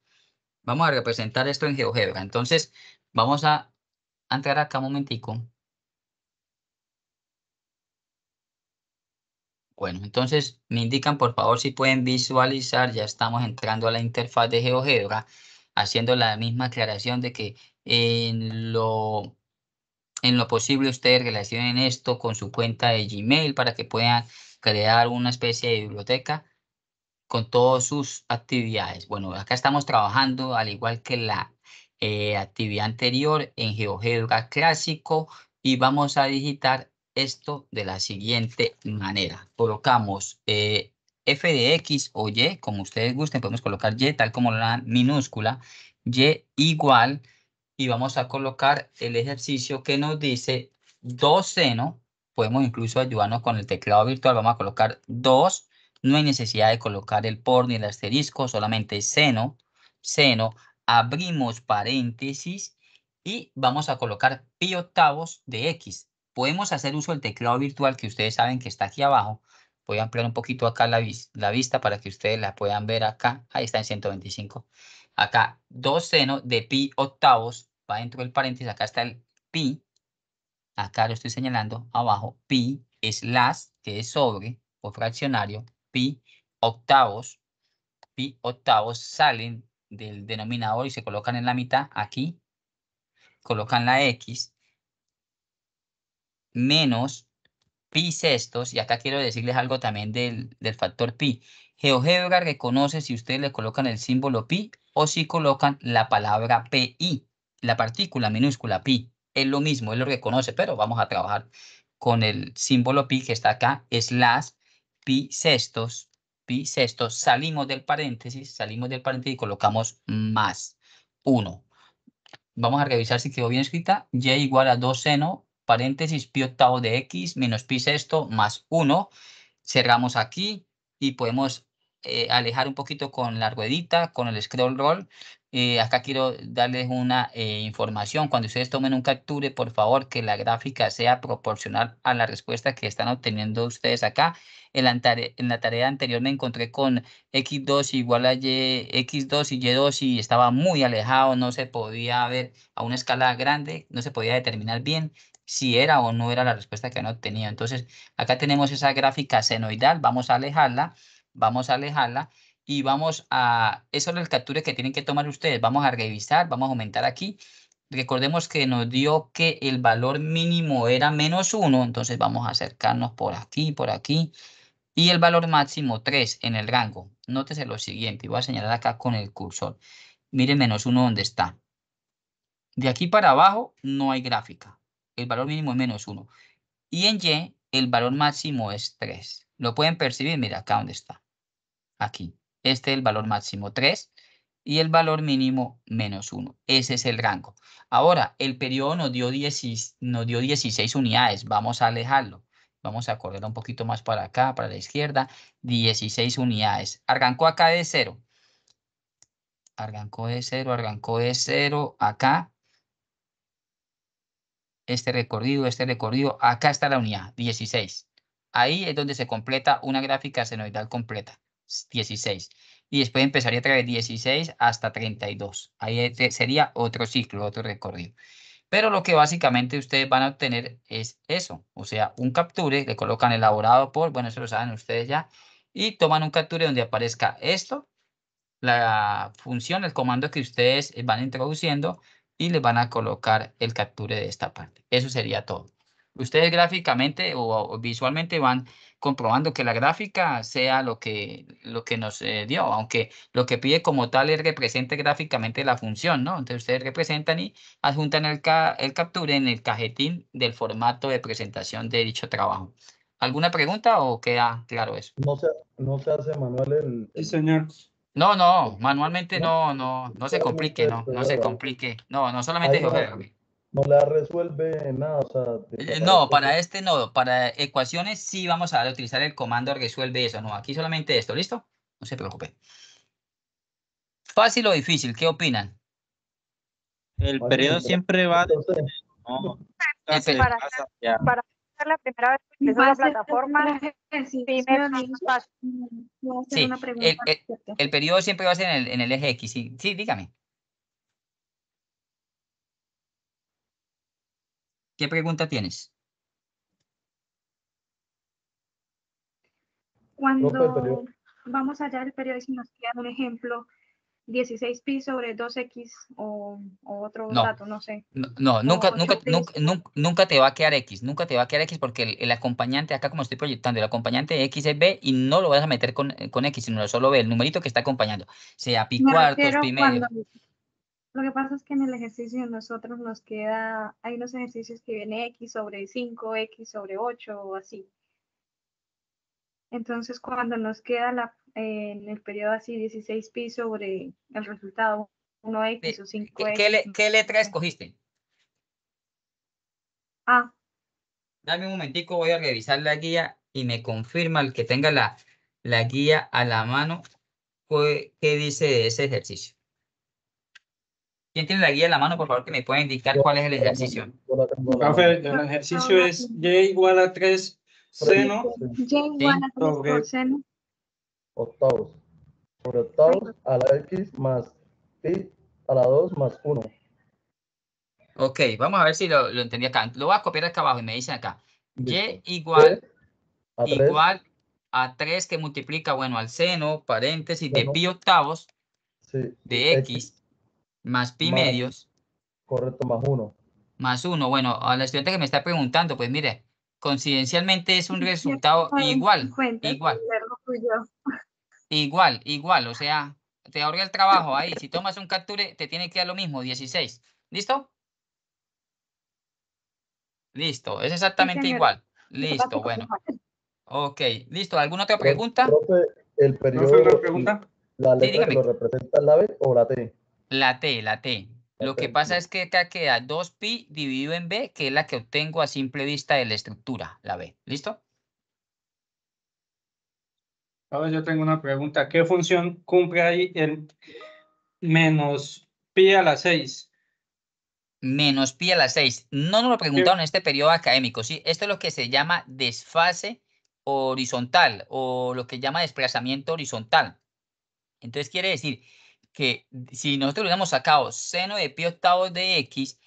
Vamos a representar esto en GeoGebra. Entonces, vamos a entrar acá un momentico. Bueno, entonces me indican por favor si pueden visualizar, ya estamos entrando a la interfaz de GeoGebra, haciendo la misma aclaración de que en lo posible ustedes relacionen esto con su cuenta de Gmail para que puedan crear una especie de biblioteca con todas sus actividades. Bueno, acá estamos trabajando al igual que la actividad anterior en GeoGebra clásico y vamos a digitar esto de la siguiente manera. Colocamos f de x o y, como ustedes gusten, podemos colocar y tal como la minúscula, y igual, y vamos a colocar el ejercicio que nos dice 2 seno, podemos incluso ayudarnos con el teclado virtual, vamos a colocar 2, no hay necesidad de colocar el por ni el asterisco, solamente seno, abrimos paréntesis y vamos a colocar pi octavos de x. Podemos hacer uso del teclado virtual que ustedes saben que está aquí abajo. Voy a ampliar un poquito acá la vista para que ustedes la puedan ver acá. Ahí está en 125. Acá 2 seno de pi octavos, va dentro del paréntesis, acá está el pi. Acá lo estoy señalando, abajo, pi slash, que es sobre, o fraccionario, pi octavos salen del denominador y se colocan en la mitad, aquí, colocan la x, menos pi sextos, y acá quiero decirles algo también del factor pi. GeoGebra reconoce si ustedes le colocan el símbolo pi o si colocan la palabra pi, la partícula minúscula pi. Es lo mismo, él lo reconoce, pero vamos a trabajar con el símbolo pi que está acá, slash pi sextos, salimos del paréntesis y colocamos más 1. Vamos a revisar si quedó bien escrita. Y igual a 2 seno, paréntesis, pi octavo de x menos pi sexto más 1. Cerramos aquí y podemos alejar un poquito con la ruedita, con el scroll roll. Acá quiero darles una información. Cuando ustedes tomen un capture, por favor, que la gráfica sea proporcional a la respuesta que están obteniendo ustedes acá. En la tarea anterior me encontré con x2 igual a y, x2 y y2 y estaba muy alejado, no se podía ver a una escala grande, no se podía determinar bien si era o no era la respuesta que han obtenido. Entonces, acá tenemos esa gráfica senoidal, vamos a alejarla y vamos a, eso es el capture que tienen que tomar ustedes, vamos a revisar, vamos a aumentar aquí. Recordemos que nos dio que el valor mínimo era -1, entonces vamos a acercarnos por aquí, y el valor máximo 3 en el rango. Nótese lo siguiente, y voy a señalar acá con el cursor. Miren -1 dónde está. De aquí para abajo no hay gráfica. El valor mínimo es -1. Y en Y el valor máximo es 3. Lo pueden percibir, mira acá donde está. Aquí. Este es el valor máximo 3 y el valor mínimo -1. Ese es el rango. Ahora, el periodo nos dio 16 unidades. Vamos a alejarlo. Vamos a correr un poquito más para acá, para la izquierda. 16 unidades. Arrancó acá de 0. Arrancó de 0 acá. Este recorrido, acá está la unidad, 16. Ahí es donde se completa una gráfica senoidal completa, 16. Y después empezaría a traer 16 hasta 32. Ahí sería otro ciclo, otro recorrido. Pero lo que básicamente ustedes van a obtener es eso. O sea, un capture, le colocan elaborado por, bueno, eso lo saben ustedes ya, y toman un capture donde aparezca esto, la función, el comando que ustedes van introduciendo y le van a colocar el capture de esta parte. Eso sería todo. Ustedes gráficamente o visualmente van comprobando que la gráfica sea lo que nos dio, aunque lo que pide como tal es represente gráficamente la función, ¿no? Entonces ustedes representan y adjuntan el capture en el cajetín del formato de presentación de dicho trabajo. ¿Alguna pregunta o queda claro eso? No se hace manual el... Sí, señor. No, manualmente ¿No? no se complique, no se complique. No, solamente Ahí GeoGebra. no la resuelve nada, o sea, No, desaparece. para este no, para ecuaciones sí vamos a utilizar el comando resuelve eso, no, aquí solamente esto, ¿listo? No se preocupe. ¿Fácil o difícil? ¿Qué opinan? El Fácil, periodo siempre va de... entonces, No, El nunca se pe- pasa ya. Para ser la primera vez que utilizo la plataforma, sí me es más fácil. Voy a hacer sí, una pregunta al respecto. el periodo siempre va a ser en el eje X, sí, sí, dígame. ¿Qué pregunta tienes? Cuando vamos allá del periodo y si nos queda un ejemplo, 16 pi sobre 2x o otro No. dato, no sé. No, nunca, O nunca, 8 pi nunca, nunca te va a quedar X, nunca te va a quedar X porque el acompañante, acá como estoy proyectando, el acompañante de X es B y no lo vas a meter con X, sino solo B, el numerito que está acompañando, sea pi Me cuartos, refiero pi medio. cuando... Lo que pasa es que en el ejercicio de nosotros nos queda, hay unos ejercicios que viene x sobre 5, x sobre 8 o así. Entonces cuando nos queda en el periodo así 16 pi sobre el resultado 1x o 5x. ¿Qué letra escogiste? Ah, Dame un momentico, voy a revisar la guía y me confirma el que tenga la guía a la mano, qué dice de ese ejercicio. ¿Quién tiene la guía a la mano, por favor, que me pueda indicar cuál es el ejercicio? Profe, el ejercicio es y igual a 3 seno y igual a 3 sobre por seno. Octavos. Sobre octavos a la x más pi a la 2 más 1. Ok, vamos a ver si lo entendí acá. Lo voy a copiar acá abajo y me dicen acá. Y Listo. igual A 3 igual a 3 que multiplica, bueno, al seno, paréntesis, de Seno. pi octavos sí, de x más pi más, medios correcto, más 1. más 1. Bueno, a la estudiante que me está preguntando, pues mire, coincidencialmente es un resultado igual, 50, igual, lo tuyo. igual. O sea, te ahorré el trabajo ahí. Si tomas un capture, te tiene que dar lo mismo, 16. ¿Listo? Listo, es Sí, exactamente señor. igual. Listo, bueno. Ok, listo. ¿Alguna otra Profe, pregunta? el profe, una periodo, pregunta. la Sí, letra que lo dígame. representa es la B o la T. La T. La Lo que T, pasa es listo. que acá queda 2pi dividido en B, que es la que obtengo a simple vista de la estructura, la B. ¿Listo? Ahora yo tengo una pregunta. ¿Qué función cumple ahí el menos pi a la 6? Menos pi a la 6. No nos lo preguntaron en este periodo académico, ¿sí? Esto es lo que se llama desfase horizontal o lo que llama desplazamiento horizontal. Entonces quiere decir que si nosotros hubiéramos sacado seno de pi octavos de x,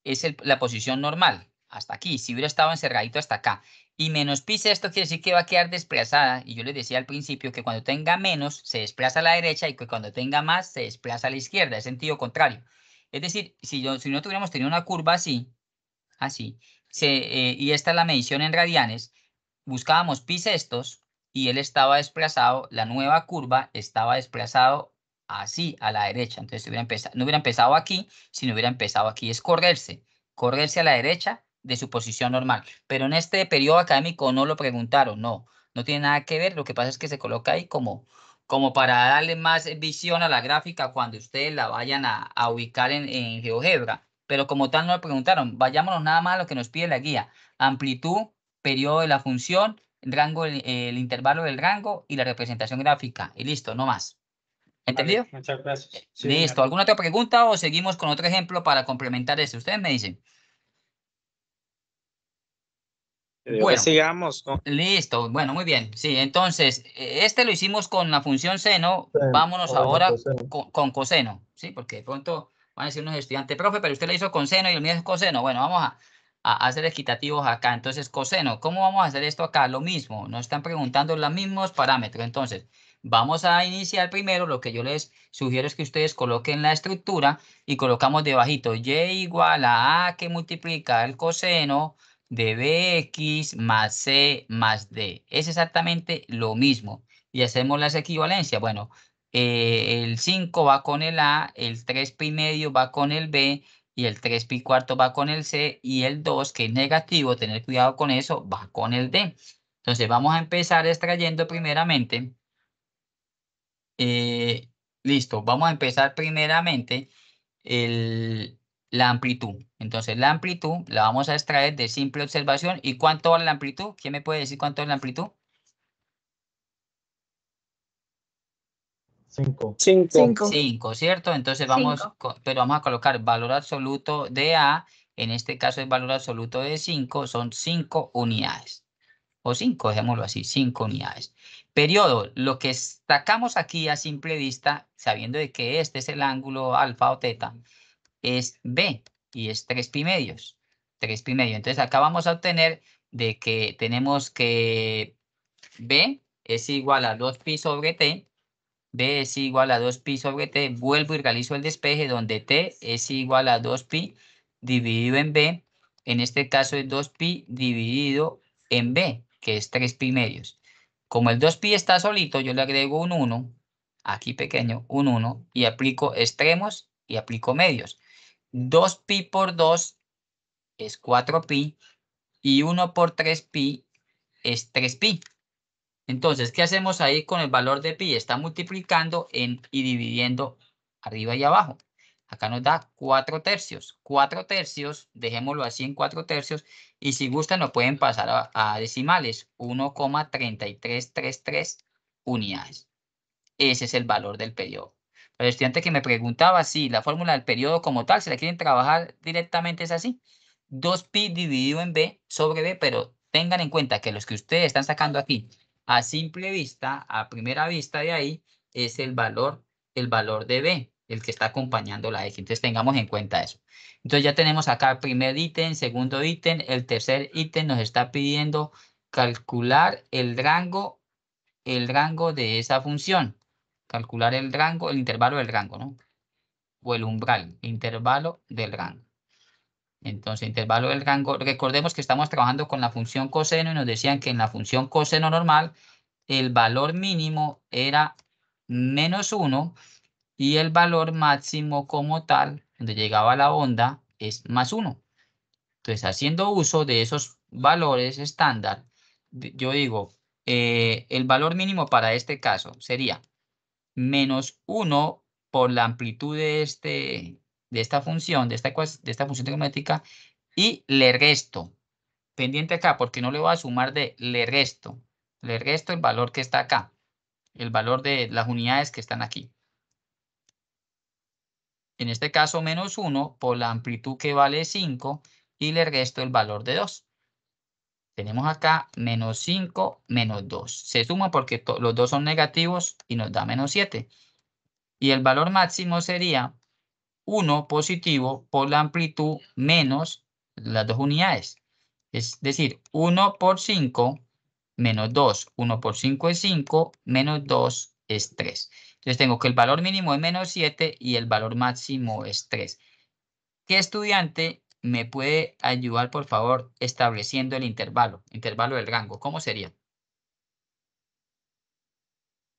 es la posición normal, hasta aquí, si hubiera estado encerradito hasta acá. Y menos pi esto quiere decir que va a quedar desplazada, y yo les decía al principio que cuando tenga menos se desplaza a la derecha y que cuando tenga más se desplaza a la izquierda, es sentido contrario. Es decir, si no tuviéramos tenido una curva así, y esta es la medición en radianes, buscábamos pi sextos y él estaba desplazado, la nueva curva estaba desplazado así a la derecha. Entonces no hubiera empezado aquí, sino hubiera empezado aquí. Es correrse a la derecha de su posición normal. Pero en este periodo académico no lo preguntaron, no tiene nada que ver. Lo que pasa es que se coloca ahí como para darle más visión a la gráfica cuando ustedes la vayan a ubicar en GeoGebra. Pero como tal no lo preguntaron. Vayámonos nada más a lo que nos pide la guía. Amplitud, periodo de la función, rango, el intervalo del rango y la representación gráfica. Y listo, no más. ¿Entendido? Vale, muchas gracias. Sí, Listo. ¿Alguna otra pregunta o seguimos con otro ejemplo para complementar eso? Ustedes me dicen. Bueno, sigamos. listo. Bueno, muy bien. Sí, entonces, este lo hicimos con la función seno. Vámonos Ahora ahora coseno. con coseno, ¿sí? Porque de pronto van a decir unos estudiantes, profe, pero usted lo hizo con seno y el mío es coseno. Bueno, vamos a ser equitativos acá. Entonces, coseno, ¿cómo vamos a hacer esto acá? Lo mismo, nos están preguntando los mismos parámetros. Entonces, vamos a iniciar primero. Lo que yo les sugiero es que ustedes coloquen la estructura y colocamos debajito y igual a que multiplica el coseno de bx más c más d. Es exactamente lo mismo. Y hacemos las equivalencias. Bueno, el 5 va con el a, el 3 pi medio va con el b, y el 3 pi cuarto va con el c, y el 2, que es negativo, tener cuidado con eso, va con el d. Entonces vamos a empezar extrayendo primeramente. Listo, vamos a empezar primeramente la amplitud. Entonces la amplitud la vamos a extraer de simple observación. ¿Y cuánto vale la amplitud? ¿Quién me puede decir cuánto es la amplitud? 5. 5, ¿cierto? Entonces Cinco. pero vamos a colocar valor absoluto de A, en este caso el valor absoluto de 5, son 5 unidades. O 5, dejémoslo así, 5 unidades. Periodo, lo que sacamos aquí a simple vista, sabiendo de que este es el ángulo alfa o teta, es B y es 3 pi medios. 3 pi medio. Entonces acá vamos a obtener de que tenemos que B es igual a 2pi sobre t, b es igual a 2pi sobre t, vuelvo y realizo el despeje donde t es igual a 2pi dividido en b, en este caso es 2pi dividido en b, que es 3pi medios. Como el 2pi está solito, yo le agrego un 1, aquí pequeño, un 1, y aplico extremos y aplico medios. 2pi por 2 es 4pi y 1 por 3pi es 3pi. Entonces, ¿qué hacemos ahí con el valor de pi? Está multiplicando y dividiendo arriba y abajo. Acá nos da 4 tercios. 4 tercios, dejémoslo así en 4 tercios. Y si gustan, lo pueden pasar a decimales. 1,3333 unidades. Ese es el valor del periodo. El estudiante que me preguntaba si la fórmula del periodo como tal, si la quieren trabajar directamente, es así. 2pi dividido en b sobre b, pero tengan en cuenta que los que ustedes están sacando aquí a simple vista, a primera vista de ahí, es el valor de b, el que está acompañando la x. Entonces tengamos en cuenta eso. Entonces ya tenemos acá el primer ítem, segundo ítem, el tercer ítem nos está pidiendo calcular el rango de esa función. Calcular el rango, el intervalo del rango, ¿no? O el umbral, intervalo del rango. Entonces, intervalo del rango, recordemos que estamos trabajando con la función coseno y nos decían que en la función coseno normal el valor mínimo era -1 y el valor máximo como tal, donde llegaba la onda, es +1. Entonces, haciendo uso de esos valores estándar, yo digo, el valor mínimo para este caso sería -1 por la amplitud de esta función, de esta función trigonométrica, y le resto. Pendiente acá, porque no le voy a sumar le resto el valor que está acá, el valor de las unidades que están aquí. En este caso, -1 por la amplitud que vale 5 y le resto el valor de 2. Tenemos acá -5, -2. Se suma porque los dos son negativos y nos da -7. Y el valor máximo sería 1 positivo por la amplitud menos las dos unidades. Es decir, 1 por 5 menos 2. 1 por 5 es 5, menos 2 es 3. Entonces tengo que el valor mínimo es -7 y el valor máximo es 3. ¿Qué estudiante me puede ayudar, por favor, estableciendo el intervalo del rango? ¿Cómo sería?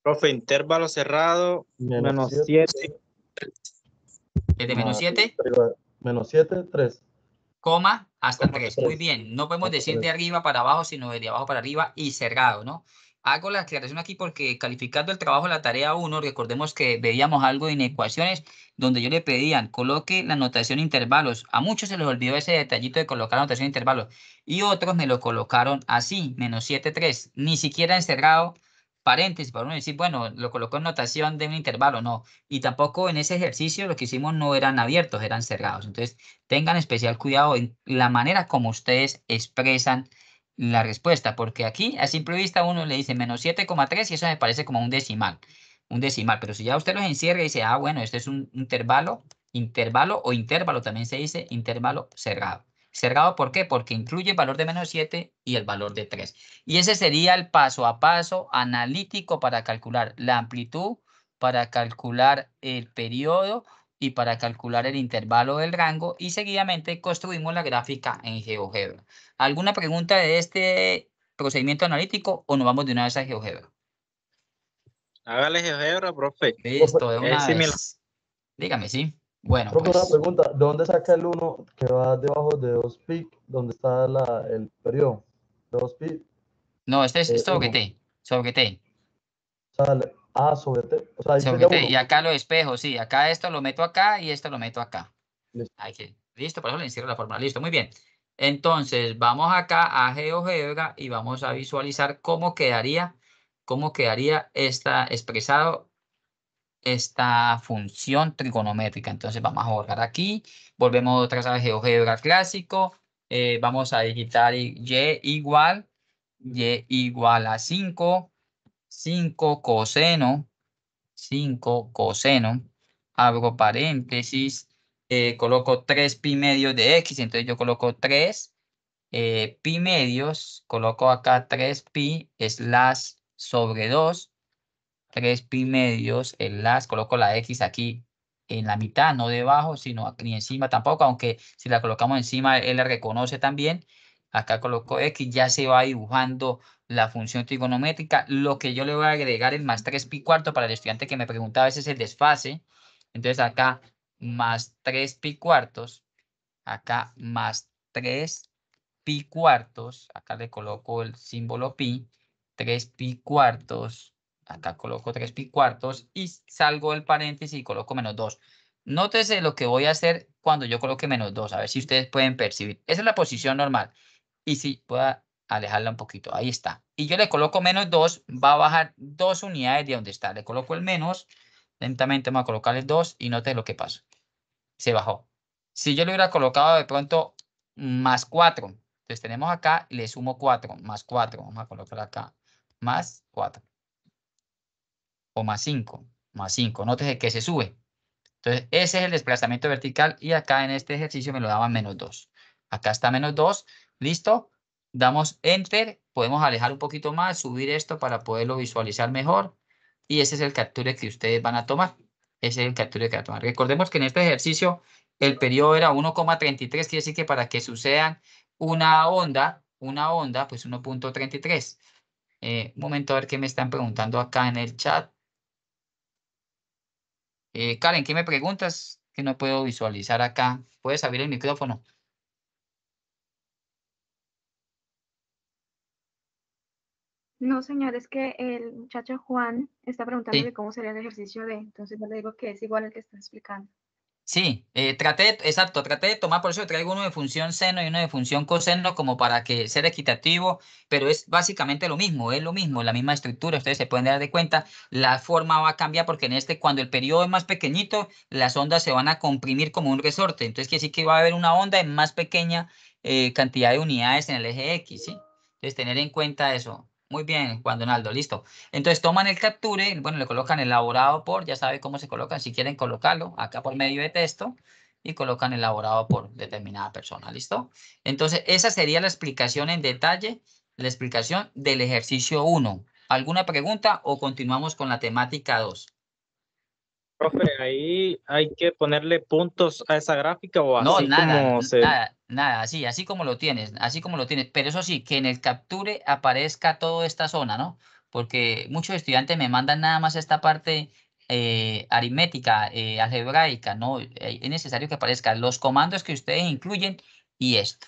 Profe, intervalo cerrado, Menos -7. 7. ¿Desde -7? -7, 3. Coma hasta Coma 3. 3. Muy bien. No podemos Hasta decir de 3. arriba para abajo, sino de abajo para arriba y cerrado, ¿no? Hago la aclaración aquí porque calificando el trabajo de la tarea 1, recordemos que veíamos algo en ecuaciones donde yo le pedían coloque la notación intervalos. A muchos se les olvidó ese detallito de colocar la notación intervalos y otros me lo colocaron así, -7, 3. Ni siquiera encerrado paréntesis para uno decir, bueno, lo colocó en notación de un intervalo, no. Y tampoco en ese ejercicio lo que hicimos no eran abiertos, eran cerrados. Entonces, tengan especial cuidado en la manera como ustedes expresan la respuesta, porque aquí a simple vista uno le dice -7,3 y eso me parece como un decimal, pero si ya usted los encierra y dice, ah, bueno, este es un intervalo o intervalo, también se dice intervalo cerrado. Cerrado, ¿por qué? Porque incluye el valor de -7 y el valor de 3. Y ese sería el paso a paso analítico para calcular la amplitud, para calcular el periodo y para calcular el intervalo del rango y seguidamente construimos la gráfica en GeoGebra. ¿Alguna pregunta de este procedimiento analítico o nos vamos de una vez a GeoGebra? Hágale GeoGebra, profe. Listo, de Es una similar. vez. Dígame, sí. Bueno, Profe, una pues pregunta. ¿De dónde saca el 1 que va debajo de 2pi? ¿Dónde está el periodo? De 2pi. no, este es sobre 1. T, sobre T. Sale A sobre T. O sea, ahí Sobre sería T. 1. Y acá lo espejo, sí. Acá esto lo meto acá y esto lo meto acá. Listo. Listo, por eso le encierro la fórmula. Listo, muy bien. Entonces, vamos acá a GeoGebra y vamos a visualizar cómo quedaría expresado esta función trigonométrica. Entonces, vamos a borrar aquí. Volvemos otra vez a GeoGebra clásico. Vamos a digitar y igual a 5 coseno, 5 coseno, abro paréntesis, coloco 3 pi medios de x, entonces yo coloco 3 pi medios, coloco acá 3 pi slash sobre 2, 3 pi medios, coloco la X aquí en la mitad, no debajo, sino aquí encima tampoco, aunque si la colocamos encima, él la reconoce también. Acá coloco X, ya se va dibujando la función trigonométrica. Lo que yo le voy a agregar el más 3 pi cuarto para el estudiante que me preguntaba, ese es el desfase. Entonces acá más 3 pi cuartos, acá más 3 pi cuartos, acá le coloco el símbolo pi, 3 pi cuartos, acá coloco 3 pi cuartos y salgo del paréntesis y coloco menos 2. Nótese lo que voy a hacer cuando yo coloque menos 2, a ver si ustedes pueden percibir. Esa es la posición normal. Y si puedo alejarla un poquito, ahí está. Y yo le coloco menos 2, va a bajar 2 unidades de donde está. Le coloco el menos, lentamente vamos a colocar el 2 y note lo que pasa. Se bajó. Si yo le hubiera colocado de pronto más 4, entonces tenemos acá, le sumo 4, más 4, vamos a colocar acá, más 4. O más 5, más 5. Nótese que se sube. Entonces, ese es el desplazamiento vertical y acá en este ejercicio me lo daban menos 2. Acá está menos 2. ¿Listo? Damos Enter. Podemos alejar un poquito más, subir esto para poderlo visualizar mejor. Y ese es el capture que ustedes van a tomar. Ese es el capture que van a tomar. Recordemos que en este ejercicio el periodo era 1,33. Quiere decir que para que suceda una onda, pues 1,33. Un momento a ver qué me están preguntando acá en el chat. Karen, ¿qué me preguntas? Que no puedo visualizar acá. ¿Puedes abrir el micrófono? No, señor, es que el muchacho Juan está preguntando Sí. que cómo sería el ejercicio de, entonces yo le digo que es igual al que está explicando. Sí, traté de tomar, por eso traigo uno de función seno y uno de función coseno como para que sea equitativo, pero es básicamente lo mismo, es lo mismo, la misma estructura, ustedes se pueden dar de cuenta, la forma va a cambiar porque en este, cuando el periodo es más pequeñito, las ondas se van a comprimir como un resorte, entonces quiere decir que va a haber una onda en más pequeña cantidad de unidades en el eje X, ¿sí? Entonces tener en cuenta eso. Muy bien, Juan Donaldo, listo. Entonces toman el capture, bueno, le colocan elaborado por, ya sabe cómo se colocan, si quieren colocarlo acá por medio de texto y colocan elaborado por determinada persona, ¿listo? Entonces esa sería la explicación en detalle, la explicación del ejercicio 1. ¿Alguna pregunta o continuamos con la temática 2? Profe, ahí hay que ponerle puntos a esa gráfica o No, así nada, como se... nada, así como lo tienes, pero eso sí, que en el capture aparezca toda esta zona, ¿no? Porque muchos estudiantes me mandan nada más esta parte aritmética, algebraica, ¿no? Es necesario que aparezcan los comandos que ustedes incluyen y esto.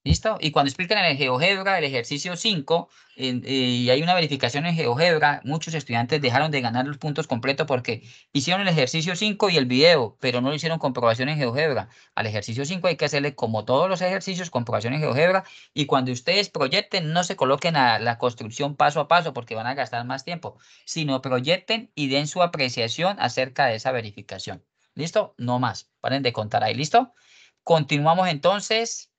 ¿Listo? Y cuando explican el GeoGebra, el ejercicio 5, y hay una verificación en GeoGebra, muchos estudiantes dejaron de ganar los puntos completos porque hicieron el ejercicio 5 y el video, pero no lo hicieron comprobación en GeoGebra. Al ejercicio 5 hay que hacerle, como todos los ejercicios, comprobación en GeoGebra. Y cuando ustedes proyecten, no se coloquen a la construcción paso a paso porque van a gastar más tiempo, sino proyecten y den su apreciación acerca de esa verificación. ¿Listo? No más. Paren de contar ahí. ¿Listo? Continuamos entonces.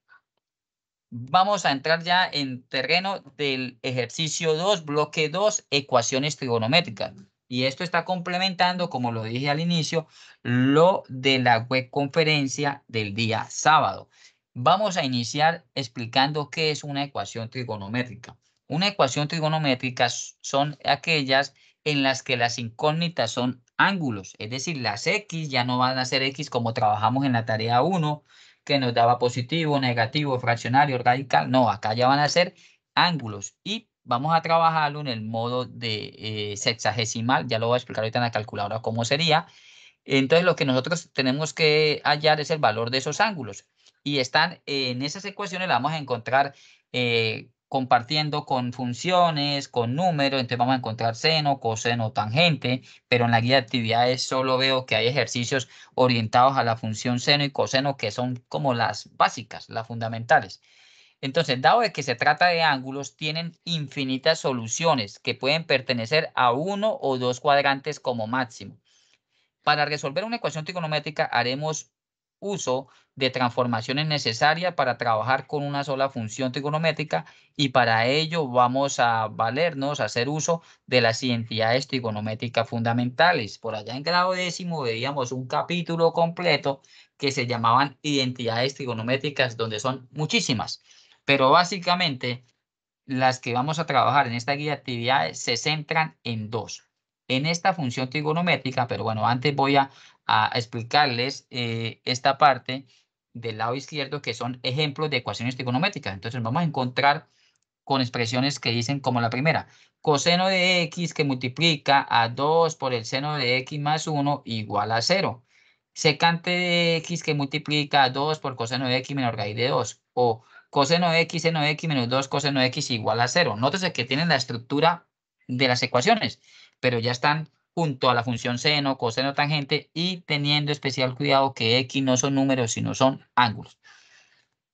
Vamos a entrar ya en terreno del ejercicio 2, bloque 2, ecuaciones trigonométricas. Y esto está complementando, como lo dije al inicio, lo de la webconferencia del día sábado. Vamos a iniciar explicando qué es una ecuación trigonométrica. Una ecuación trigonométrica son aquellas en las que las incógnitas son ángulos, es decir, las X ya no van a ser X como trabajamos en la tarea 1, que nos daba positivo, negativo, fraccionario, radical. No, acá ya van a ser ángulos y vamos a trabajarlo en el modo de sexagesimal. Ya lo voy a explicar ahorita en la calculadora cómo sería. Entonces lo que nosotros tenemos que hallar es el valor de esos ángulos. Y están en esas ecuaciones, las vamos a encontrar compartiendo con funciones, con números. Entonces vamos a encontrar seno, coseno, tangente. Pero en la guía de actividades solo veo que hay ejercicios orientados a la función seno y coseno que son como las básicas, las fundamentales. Entonces, dado de que se trata de ángulos, tienen infinitas soluciones que pueden pertenecer a uno o dos cuadrantes como máximo. Para resolver una ecuación trigonométrica haremos uso de transformaciones necesarias para trabajar con una sola función trigonométrica y para ello vamos a valernos, a hacer uso de las identidades trigonométricas fundamentales. Por allá en grado décimo veíamos un capítulo completo que se llamaban identidades trigonométricas, donde son muchísimas, pero básicamente las que vamos a trabajar en esta guía de actividades se centran en dos. En esta función trigonométrica, pero bueno, antes voy a explicarles esta parte del lado izquierdo que son ejemplos de ecuaciones trigonométricas. Entonces vamos a encontrar con expresiones que dicen como la primera, coseno de x que multiplica a 2 por el seno de x más 1 igual a 0. Secante de x que multiplica a 2 por coseno de x menos raíz de 2. O coseno de x, seno de x menos 2 coseno de x igual a 0. Nótese que tienen la estructura de las ecuaciones, pero ya están junto a la función seno, coseno, tangente y teniendo especial cuidado que x no son números, sino son ángulos.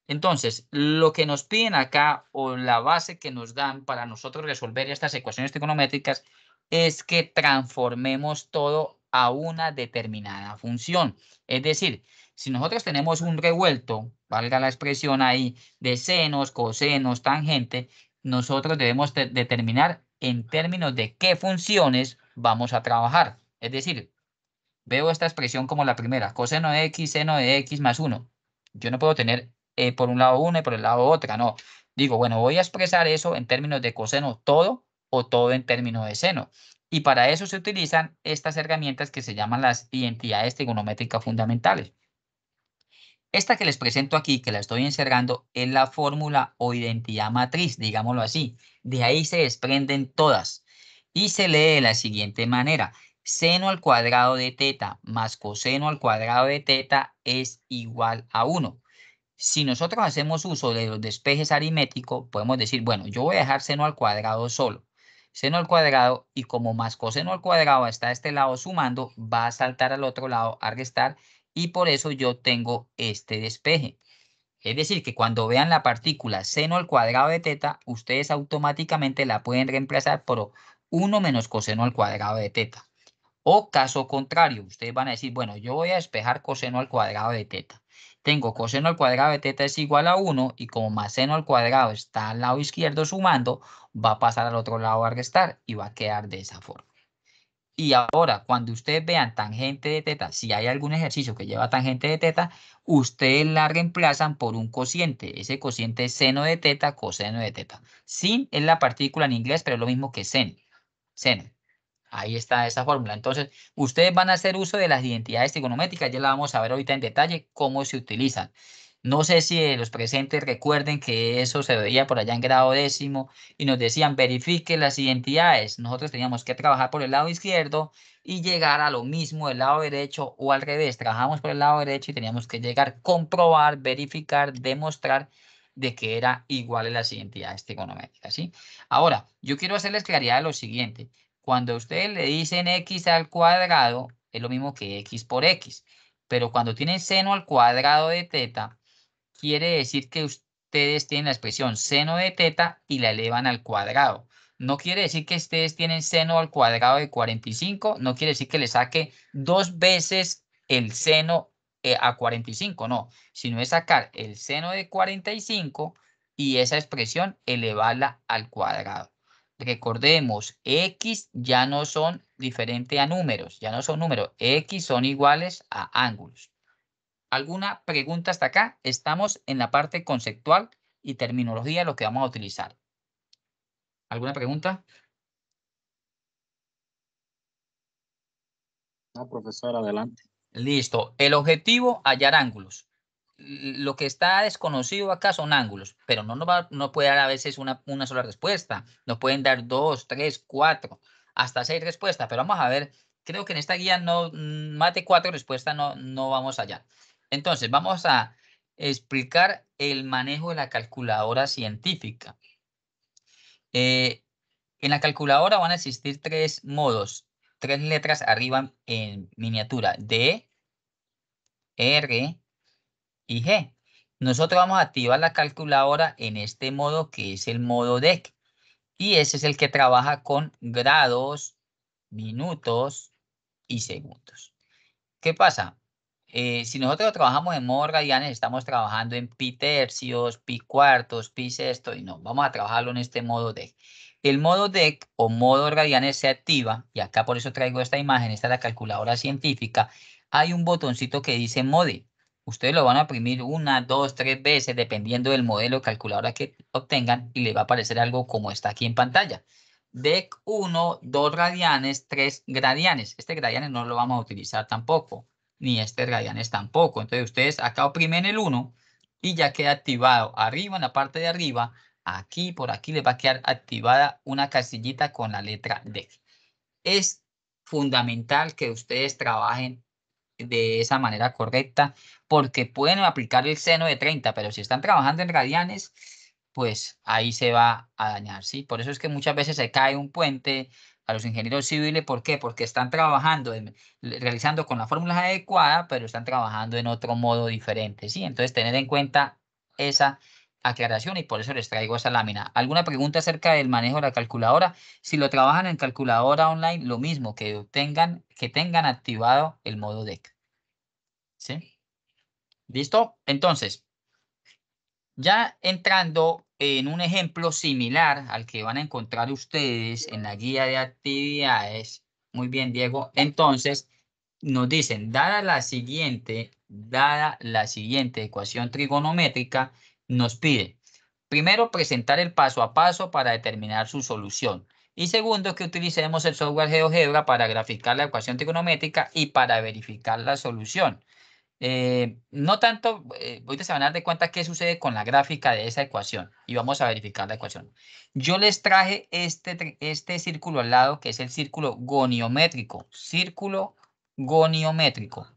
Entonces, lo que nos piden acá o la base que nos dan para nosotros resolver estas ecuaciones trigonométricas es que transformemos todo a una determinada función. Es decir, si nosotros tenemos un revuelto, valga la expresión ahí, de senos, cosenos, tangente, nosotros debemos determinar en términos de qué funciones vamos a trabajar. Es decir, veo esta expresión como la primera, coseno de x, seno de x más 1. Yo no puedo tener por un lado una y por el lado otra, no. Digo, bueno, voy a expresar eso en términos de coseno todo o todo en términos de seno. Y para eso se utilizan estas herramientas que se llaman las identidades trigonométricas fundamentales. Esta que les presento aquí, que la estoy encerrando, es la fórmula o identidad matriz, digámoslo así. De ahí se desprenden todas. Y se lee de la siguiente manera. Seno al cuadrado de teta más coseno al cuadrado de teta es igual a 1. Si nosotros hacemos uso de los despejes aritméticos, podemos decir, bueno, yo voy a dejar seno al cuadrado solo. Seno al cuadrado y como más coseno al cuadrado está a este lado sumando, va a saltar al otro lado a restar y por eso yo tengo este despeje. Es decir, que cuando vean la partícula seno al cuadrado de teta, ustedes automáticamente la pueden reemplazar por 1 menos coseno al cuadrado de teta. O caso contrario, ustedes van a decir, bueno, yo voy a despejar coseno al cuadrado de teta. Tengo coseno al cuadrado de teta es igual a 1 y como más seno al cuadrado está al lado izquierdo sumando, va a pasar al otro lado a restar y va a quedar de esa forma. Y ahora, cuando ustedes vean tangente de teta, si hay algún ejercicio que lleva tangente de teta, ustedes la reemplazan por un cociente. Ese cociente es seno de teta, coseno de teta. Sin es la partícula en inglés, pero es lo mismo que seno. Seno. Ahí está esa fórmula. Entonces, ustedes van a hacer uso de las identidades trigonométricas. Ya la vamos a ver ahorita en detalle cómo se utilizan. No sé si los presentes recuerden que eso se veía por allá en grado décimo y nos decían verifique las identidades. Nosotros teníamos que trabajar por el lado izquierdo y llegar a lo mismo del lado derecho o al revés. Trabajamos por el lado derecho y teníamos que llegar, comprobar, verificar, demostrar de que era igual a las identidades trigonométricas, ¿sí? Ahora, yo quiero hacerles claridad de lo siguiente. Cuando ustedes le dicen x al cuadrado, es lo mismo que x por x. Pero cuando tienen seno al cuadrado de teta, quiere decir que ustedes tienen la expresión seno de teta y la elevan al cuadrado. No quiere decir que ustedes tienen seno al cuadrado de 45, no quiere decir que le saque 2 veces el seno a 45, no, sino es sacar el seno de 45 y esa expresión elevarla al cuadrado. Recordemos, x ya no son diferentes a números, ya no son números, x son iguales a ángulos. ¿Alguna pregunta hasta acá? Estamos en la parte conceptual y terminología, lo que vamos a utilizar. ¿Alguna pregunta? No, profesor, adelante. Listo. El objetivo, hallar ángulos. Lo que está desconocido acá son ángulos, pero no puede dar a veces una sola respuesta. Nos pueden dar 2, 3, 4, hasta 6 respuestas, pero vamos a ver. Creo que en esta guía no, más de 4 respuestas no vamos a hallar. Entonces, vamos a explicar el manejo de la calculadora científica. En la calculadora van a existir 3 modos, 3 letras arriba en miniatura, D, R y G. Nosotros vamos a activar la calculadora en este modo que es el modo DEC. Y ese es el que trabaja con grados, minutos y segundos. ¿Qué pasa? Si nosotros trabajamos en modo radianes, estamos trabajando en pi tercios, pi cuartos, pi sexto y no, vamos a trabajarlo en este modo DEC. El modo DEC o modo radianes se activa, y acá por eso traigo esta imagen, esta es la calculadora científica, hay un botoncito que dice Mode. Ustedes lo van a imprimir 1, 2, 3 veces, dependiendo del modelo de calculadora que obtengan, y les va a aparecer algo como está aquí en pantalla. DEC 1, 2 radianes, 3 gradianes. Este gradianes no lo vamos a utilizar tampoco, ni este gradianes tampoco. Entonces ustedes acá oprimen el 1 y ya queda activado. Arriba, en la parte de arriba, aquí, por aquí les va a quedar activada una casillita con la letra D. Es fundamental que ustedes trabajen de esa manera correcta, porque pueden aplicar el seno de 30, pero si están trabajando en radianes, pues ahí se va a dañar, ¿sí? Por eso es que muchas veces se cae un puente a los ingenieros civiles. ¿Por qué? Porque están trabajando, realizando con las fórmulas adecuadas, pero están trabajando en otro modo diferente, ¿sí? Entonces, tener en cuenta esa aclaración, y por eso les traigo esa lámina. ¿Alguna pregunta acerca del manejo de la calculadora? Si lo trabajan en calculadora online, lo mismo, que tengan activado el modo DEC. ¿Sí? ¿Listo? Entonces, ya entrando en un ejemplo similar al que van a encontrar ustedes en la guía de actividades. Muy bien, Diego. Entonces, nos dicen, dada la siguiente ecuación trigonométrica, nos pide, primero, presentar el paso a paso para determinar su solución. Y segundo, que utilicemos el software GeoGebra para graficar la ecuación trigonométrica y para verificar la solución. No tanto, ahorita se van a dar de cuenta qué sucede con la gráfica de esa ecuación y vamos a verificar la ecuación. Yo les traje este círculo al lado, que es el círculo goniométrico. Círculo goniométrico.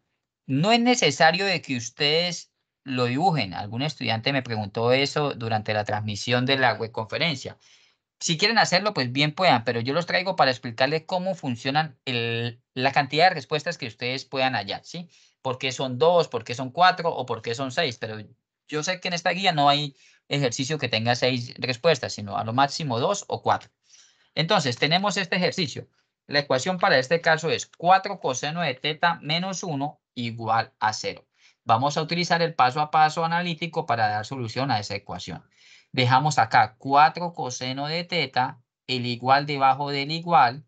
No es necesario de que ustedes lo dibujen. Algún estudiante me preguntó eso durante la transmisión de la webconferencia. Si quieren hacerlo, pues bien puedan, pero yo los traigo para explicarles cómo funcionan la cantidad de respuestas que ustedes puedan hallar, ¿sí? ¿Por qué son 2, por qué son 4 o por qué son 6? Pero yo sé que en esta guía no hay ejercicio que tenga 6 respuestas, sino a lo máximo 2 o 4. Entonces, tenemos este ejercicio. La ecuación para este caso es 4 coseno de teta menos 1 igual a 0. Vamos a utilizar el paso a paso analítico para dar solución a esa ecuación. Dejamos acá 4 coseno de teta, el igual debajo del igual,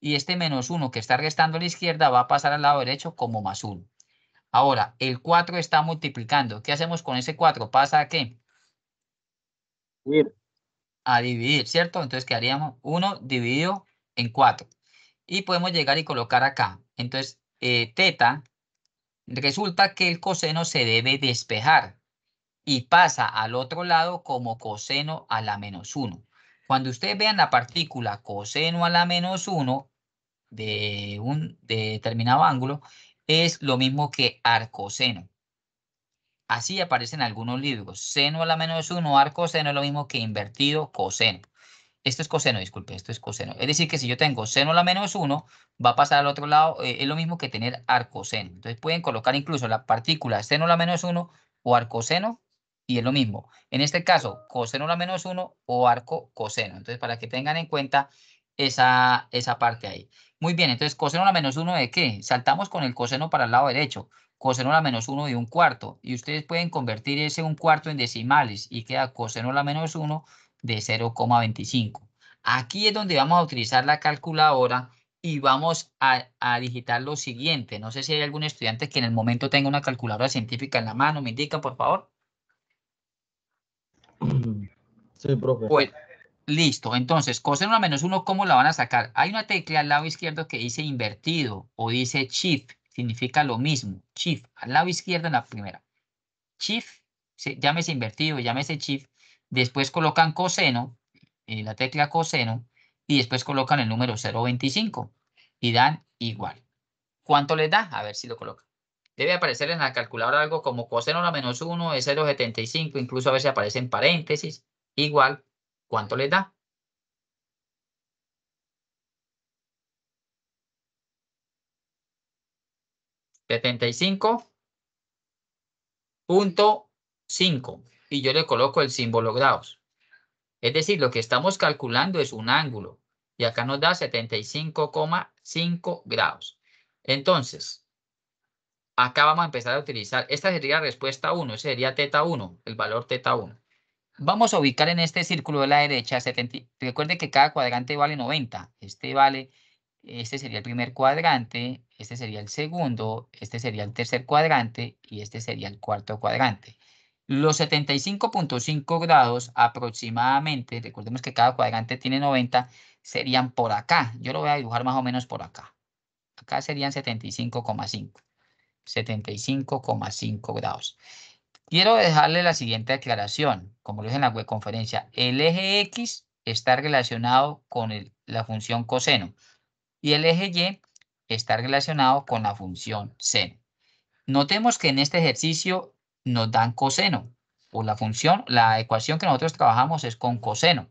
y este menos 1 que está restando a la izquierda va a pasar al lado derecho como más 1. Ahora, el 4 está multiplicando. ¿Qué hacemos con ese 4? ¿Pasa a qué? A dividir, ¿cierto? Entonces quedaríamos 1 dividido en 4. Y podemos llegar y colocar acá. Entonces, teta, resulta que el coseno se debe despejar y pasa al otro lado como coseno a la menos 1. Cuando ustedes vean la partícula coseno a la menos 1 de determinado ángulo, es lo mismo que arcoseno. Así aparece en algunos libros. Seno a la menos 1, arcoseno es lo mismo que invertido coseno. Esto es coseno, disculpe, esto es coseno. Es decir, que si yo tengo seno a la menos 1, va a pasar al otro lado, es lo mismo que tener arcoseno. Entonces pueden colocar incluso la partícula seno a la menos 1 o arcoseno y es lo mismo. En este caso, coseno a la menos 1 o arco coseno. Entonces, para que tengan en cuenta esa parte ahí. Muy bien, entonces coseno a la menos 1 ¿de qué? Saltamos con el coseno para el lado derecho. Coseno a la menos 1 de 1/4. Y ustedes pueden convertir ese 1/4 en decimales y queda coseno a la menos 1 de 0,25. Aquí es donde vamos a utilizar la calculadora y vamos a digitar lo siguiente. No sé si hay algún estudiante que en el momento tenga una calculadora científica en la mano. ¿Me indica, por favor? Sí, profe. Pues, listo. Entonces, coseno a la menos 1, ¿cómo la van a sacar? Hay una tecla al lado izquierdo que dice invertido o dice shift. Significa lo mismo. Shift. Al lado izquierdo en la primera. Shift, llámese invertido, llámese shift. Después colocan coseno, la tecla coseno, y después colocan el número 0,25 y dan igual. ¿Cuánto les da? A ver si lo colocan. Debe aparecer en la calculadora algo como coseno a la menos 1 es 0,75, incluso a veces aparece en paréntesis. Igual, ¿cuánto les da? $75.5 y yo le coloco el símbolo grados. Es decir, lo que estamos calculando es un ángulo y acá nos da 75,5 grados. Entonces, acá vamos a empezar a utilizar, esta sería la respuesta 1, ese sería teta 1, el valor teta 1. Vamos a ubicar en este círculo de la derecha, recuerde que cada cuadrante vale 90. Este sería el primer cuadrante, este sería el segundo, este sería el tercer cuadrante y este sería el cuarto cuadrante. Los 75.5 grados aproximadamente, recordemos que cada cuadrante tiene 90, serían por acá. Yo lo voy a dibujar más o menos por acá. Acá serían 75,5. 75,5 grados. Quiero dejarle la siguiente aclaración. Como lo dije en la webconferencia, el eje X está relacionado con la función coseno y el eje Y está relacionado con la función seno. Notemos que en este ejercicio nos dan coseno o la ecuación que nosotros trabajamos es con coseno.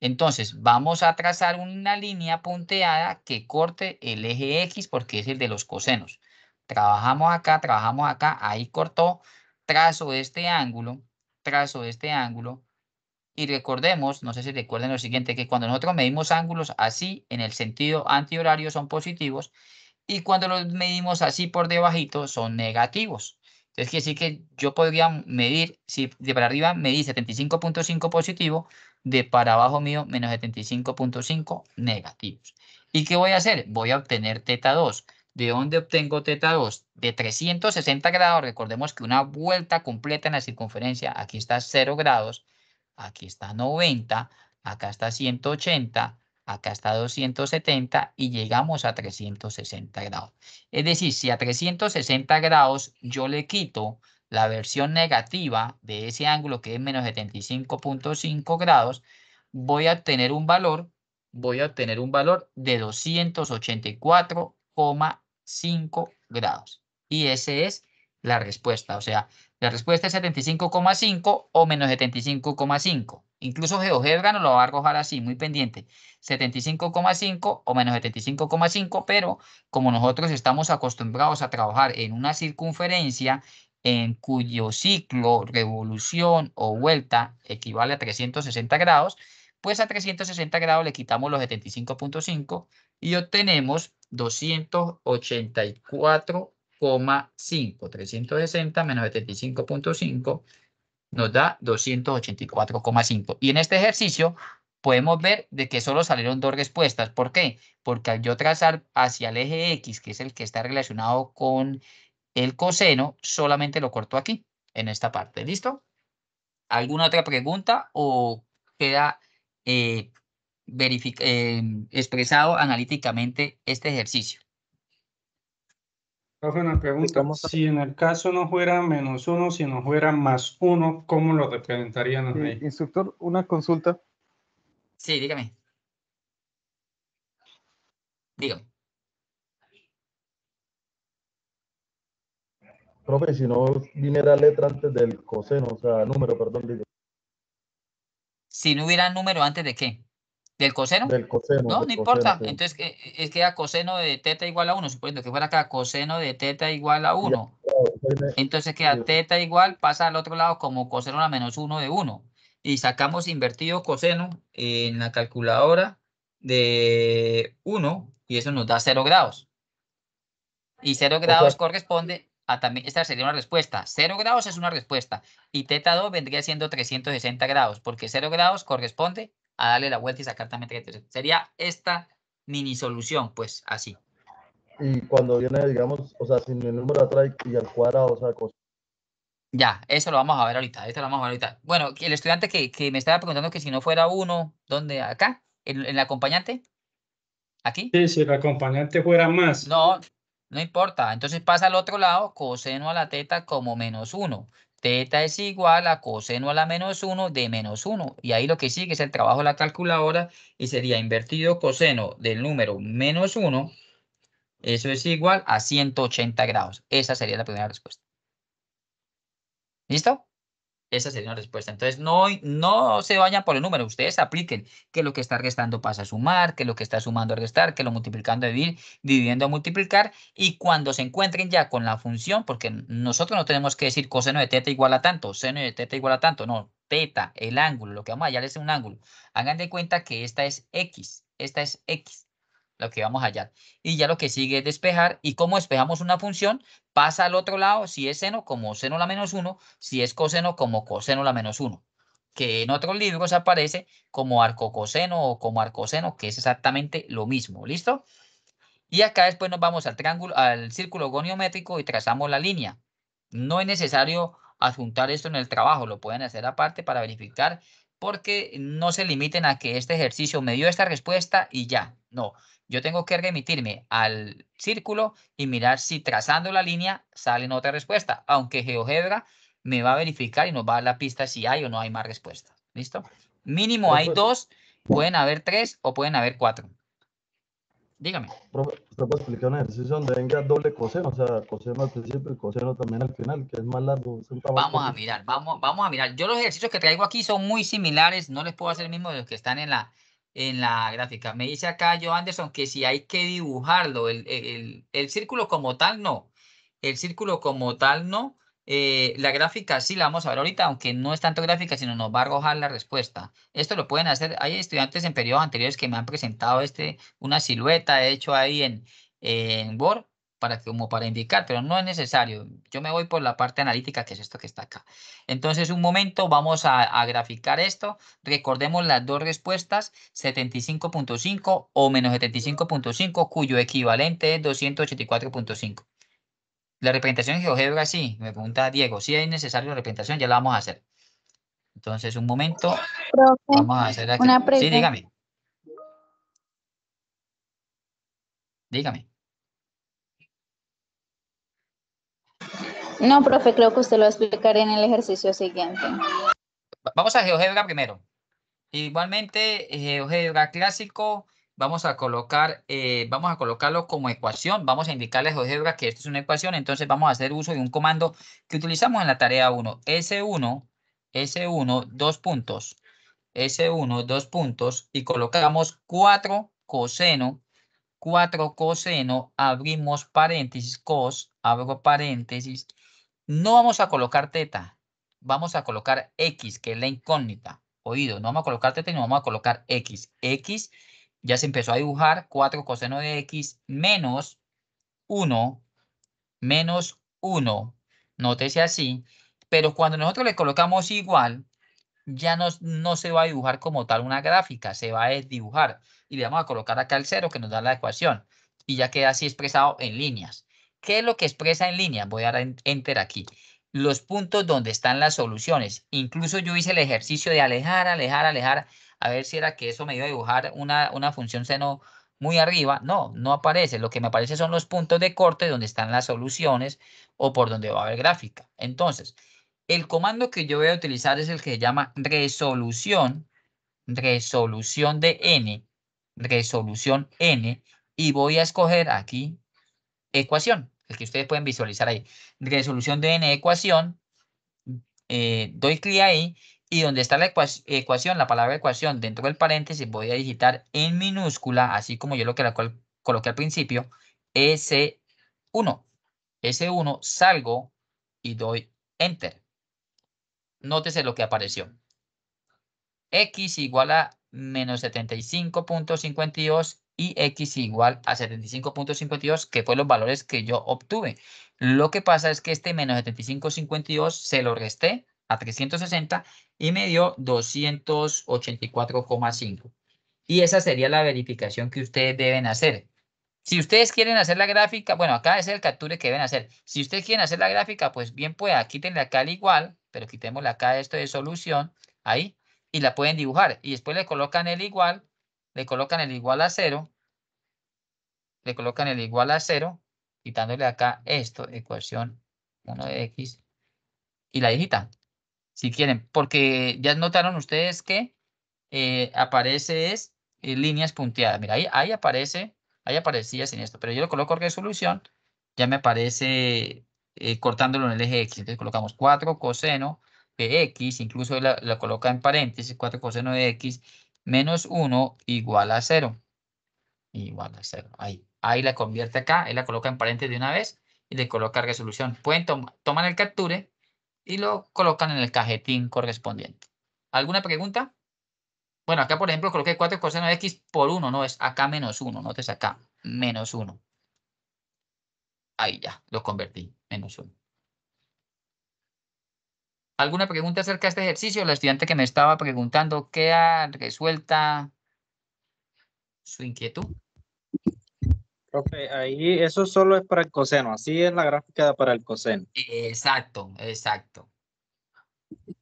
Entonces, vamos a trazar una línea punteada que corte el eje X porque es el de los cosenos. Trabajamos acá, ahí cortó, trazo este ángulo, y recordemos, no sé si recuerden lo siguiente, que cuando nosotros medimos ángulos así, en el sentido antihorario son positivos, y cuando los medimos así por debajito son negativos. Entonces quiere decir que yo podría medir, si de para arriba medí 75.5 positivo, de para abajo mío menos 75.5 negativos. ¿Y qué voy a hacer? Voy a obtener teta 2. ¿De dónde obtengo teta 2? De 360 grados. Recordemos que una vuelta completa en la circunferencia, aquí está 0 grados, aquí está 90, acá está 180, acá está 270 y llegamos a 360 grados. Es decir, si a 360 grados yo le quito la versión negativa de ese ángulo que es menos 75.5 grados, voy a obtener un valor de 284,5 grados. Y ese es la respuesta. O sea, la respuesta es 75,5 o menos 75,5. Incluso GeoGebra nos lo va a arrojar así, muy pendiente. 75,5 o menos 75,5, pero como nosotros estamos acostumbrados a trabajar en una circunferencia en cuyo ciclo, revolución o vuelta equivale a 360 grados, pues a 360 grados le quitamos los 75.5 y obtenemos 284,5. 360 menos 75.5 nos da 284,5. Y en este ejercicio podemos ver de que solo salieron dos respuestas. ¿Por qué? Porque al yo trazar hacia el eje X, que es el que está relacionado con el coseno, solamente lo corto aquí, en esta parte. ¿Listo? ¿Alguna otra pregunta o queda expresado analíticamente este ejercicio? Profe, una pregunta. Si en el caso no fuera -1, si no fuera +1, ¿cómo lo representarían ahí? Instructor, una consulta. Sí, dígame. Dígame. Profe, si no viniera letra antes del coseno, o sea, número, perdón, digo, Si no hubiera número antes de qué, ¿del coseno? del coseno. No, del no coseno, importa. sí. Entonces es que era coseno de teta igual a 1, suponiendo que fuera acá coseno de teta igual a 1. Entonces queda teta igual, pasa al otro lado como coseno a la -1 de 1. Y sacamos invertido coseno en la calculadora de 1 y eso nos da 0 grados. Y 0 grados corresponde a también, esta sería una respuesta. 0 grados es una respuesta. Y teta 2 vendría siendo 360 grados, porque 0 grados corresponde a darle la vuelta y sacar también 360. Sería esta mini solución, pues así. Y cuando viene, digamos, o sea, sin el número atrás y al cuadrado, o sea, coseno. Ya, eso lo vamos a ver ahorita, Bueno, el estudiante que me estaba preguntando que si no fuera 1, ¿dónde? ¿Acá? ¿En el acompañante? ¿Aquí? Sí, si el acompañante fuera más. No, no importa. Entonces pasa al otro lado, coseno a la teta como -1. Teta es igual a coseno a la -1 de -1. Y ahí lo que sigue es el trabajo de la calculadora y sería invertido coseno del número -1. Eso es igual a 180 grados. Esa sería la primera respuesta. ¿Listo? Esa sería una respuesta. Entonces, no se vayan por el número. Ustedes apliquen que lo que está restando pasa a sumar, que lo que está sumando a restar, que lo multiplicando a dividir, dividiendo a multiplicar. Y cuando se encuentren ya con la función, porque nosotros no tenemos que decir coseno de teta igual a tanto, seno de teta igual a tanto. No, teta, el ángulo, lo que vamos a hallar es un ángulo. Hagan de cuenta que esta es X. Esta es X, lo que vamos a hallar. Y ya lo que sigue es despejar. ¿Y cómo despejamos una función? Pasa al otro lado, si es seno, como seno a la -1, si es coseno, como coseno a la -1, que en otros libros aparece como arcocoseno o como arcoseno, que es exactamente lo mismo. ¿Listo? Y acá después nos vamos al triángulo, al círculo goniométrico y trazamos la línea. No es necesario adjuntar esto en el trabajo, lo pueden hacer aparte para verificar, porque no se limiten a que este ejercicio me dio esta respuesta y ya. No, yo tengo que remitirme al círculo y mirar si trazando la línea sale otra respuesta, aunque GeoGebra me va a verificar y nos va a dar la pista si hay o no hay más respuestas. ¿Listo? Mínimo hay Profe, 2, pueden haber 3 o pueden haber 4. Dígame. profe, usted puede explicar un ejercicio donde venga doble coseno, o sea, coseno al principio y coseno también al final, que es más largo, es un trabajo Vamos a corto. mirar, vamos a mirar. Yo los ejercicios que traigo aquí son muy similares, no les puedo hacer el mismo de los que están en la gráfica. Me dice acá Joe Anderson que si hay que dibujarlo, el círculo como tal no. El círculo como tal no. La gráfica sí la vamos a ver ahorita, aunque no es tanto gráfica, sino nos va a arrojar la respuesta. Esto lo pueden hacer, hay estudiantes en periodos anteriores que me han presentado una silueta hecho ahí en Word como para indicar, pero no es necesario. Yo me voy por la parte analítica, que es esto que está acá. Entonces, un momento, vamos a graficar esto. Recordemos las dos respuestas, 75.5 o menos 75.5, cuyo equivalente es 284.5. La representación en GeoGebra, sí, me pregunta Diego, si es necesario la representación, ya la vamos a hacer. Entonces, un momento, Profe, vamos a hacer aquí. una Sí, pregunta. dígame. Dígame. No, profe, creo que usted lo va a explicar en el ejercicio siguiente. Vamos a GeoGebra primero. Igualmente, GeoGebra clásico, vamos a colocarlo como ecuación. Vamos a indicarle a GeoGebra que esto es una ecuación. Entonces vamos a hacer uso de un comando que utilizamos en la tarea 1. S1, dos puntos. S1, dos puntos. Y colocamos 4 coseno, abrimos paréntesis, cos, abro paréntesis. No vamos a colocar teta, vamos a colocar X, que es la incógnita. Oído, no vamos a colocar teta y no vamos a colocar X. X ya se empezó a dibujar 4 coseno de X menos 1, menos 1. Nótese así, pero cuando nosotros le colocamos igual, ya no se va a dibujar como tal una gráfica, se va a dibujar. Y le vamos a colocar acá el 0 que nos da la ecuación. Y ya queda así expresado en líneas. ¿Qué es lo que expresa en líneas? Voy a dar enter aquí. Los puntos donde están las soluciones. Incluso yo hice el ejercicio de alejar, a ver si era que eso me iba a dibujar una función seno muy arriba. No, no aparece. Lo que me aparece son los puntos de corte donde están las soluciones o por donde va a haber gráfica. Entonces, el comando que yo voy a utilizar es el que se llama resolución de n, resolución n, y voy a escoger aquí ecuación, el que ustedes pueden visualizar ahí. Resolución de n ecuación, doy clic ahí, y donde está la ecuación, la palabra ecuación, dentro del paréntesis, voy a digitar en minúscula, así como yo lo que coloqué al principio, S1. S1, salgo y doy enter. Nótese lo que apareció. X igual a menos 75.52 y X igual a 75.52, que fue los valores que yo obtuve. Lo que pasa es que este menos 75.52 se lo resté a 360 y me dio 284,5. Y esa sería la verificación que ustedes deben hacer. Si ustedes quieren hacer la gráfica, bueno, acá es el capture que deben hacer. Si ustedes quieren hacer la gráfica, pues bien pueda, quítenle acá el igual, pero quitémosle acá esto de solución, ahí, y la pueden dibujar. Y después le colocan el igual, le colocan el igual a 0, le colocan el igual a 0, quitándole acá esto, ecuación 1 de x, y la digitan, si quieren, porque ya notaron ustedes que aparece líneas punteadas. Mira, ahí aparecía sin esto, pero yo le coloco resolución, ya me aparece cortándolo en el eje X. Entonces colocamos 4 coseno de X, incluso la coloca en paréntesis, 4 coseno de X menos 1 igual a 0. Igual a 0. Ahí la convierte acá, ahí la coloca en paréntesis de una vez y le coloca resolución. Pueden toman el capture y lo colocan en el cajetín correspondiente. ¿Alguna pregunta? Bueno, acá por ejemplo coloqué 4 coseno de X por 1, no es acá menos 1, notes acá, menos 1. Ahí ya, lo convertí, menos 1. ¿Alguna pregunta acerca de este ejercicio? La estudiante que me estaba preguntando, ¿queda resuelta su inquietud? Profe, ahí eso solo es para el coseno, así es la gráfica para el coseno. Exacto, exacto.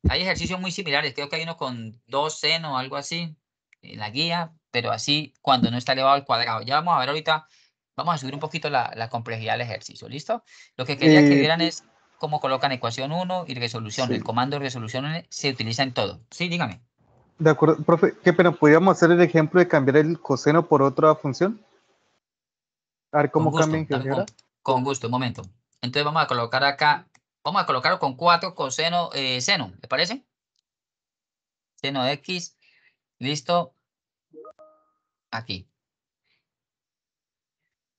Hay ejercicios muy similares, creo que hay uno con 2 seno o algo así en la guía, pero así cuando no está elevado al cuadrado. Ya vamos a ver ahorita, vamos a subir un poquito la complejidad del ejercicio, ¿listo? Lo que quería que vieran es cómo colocan ecuación 1 y resolución. Sí. El comando de resolución se utiliza en todo. Sí, dígame. De acuerdo, profe, ¿qué pena? ¿Podríamos hacer el ejemplo de cambiar el coseno por otra función? A ver Con cómo cambia gusto, en GeoGebra. con gusto, un momento. Entonces vamos a colocar acá, vamos a colocarlo con 4 coseno, seno, ¿le parece? Seno de X, listo, aquí.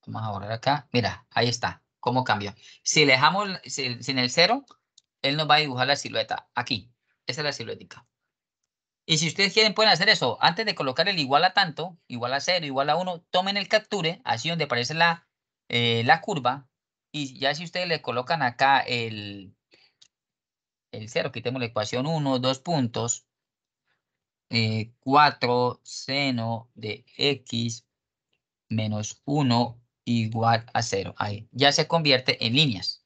Vamos a borrar acá. Mira, ahí está. ¿Cómo cambia? Si le dejamos sin el 0, él nos va a dibujar la silueta. Aquí. Esa es la siluetica. Y si ustedes quieren, pueden hacer eso. Antes de colocar el igual a tanto, igual a 0, igual a 1, tomen el capture, así donde aparece la curva. Y ya si ustedes le colocan acá el 0, quitemos la ecuación 1, 2 puntos. 4 seno de X menos 1 igual a 0. Ahí ya se convierte en líneas.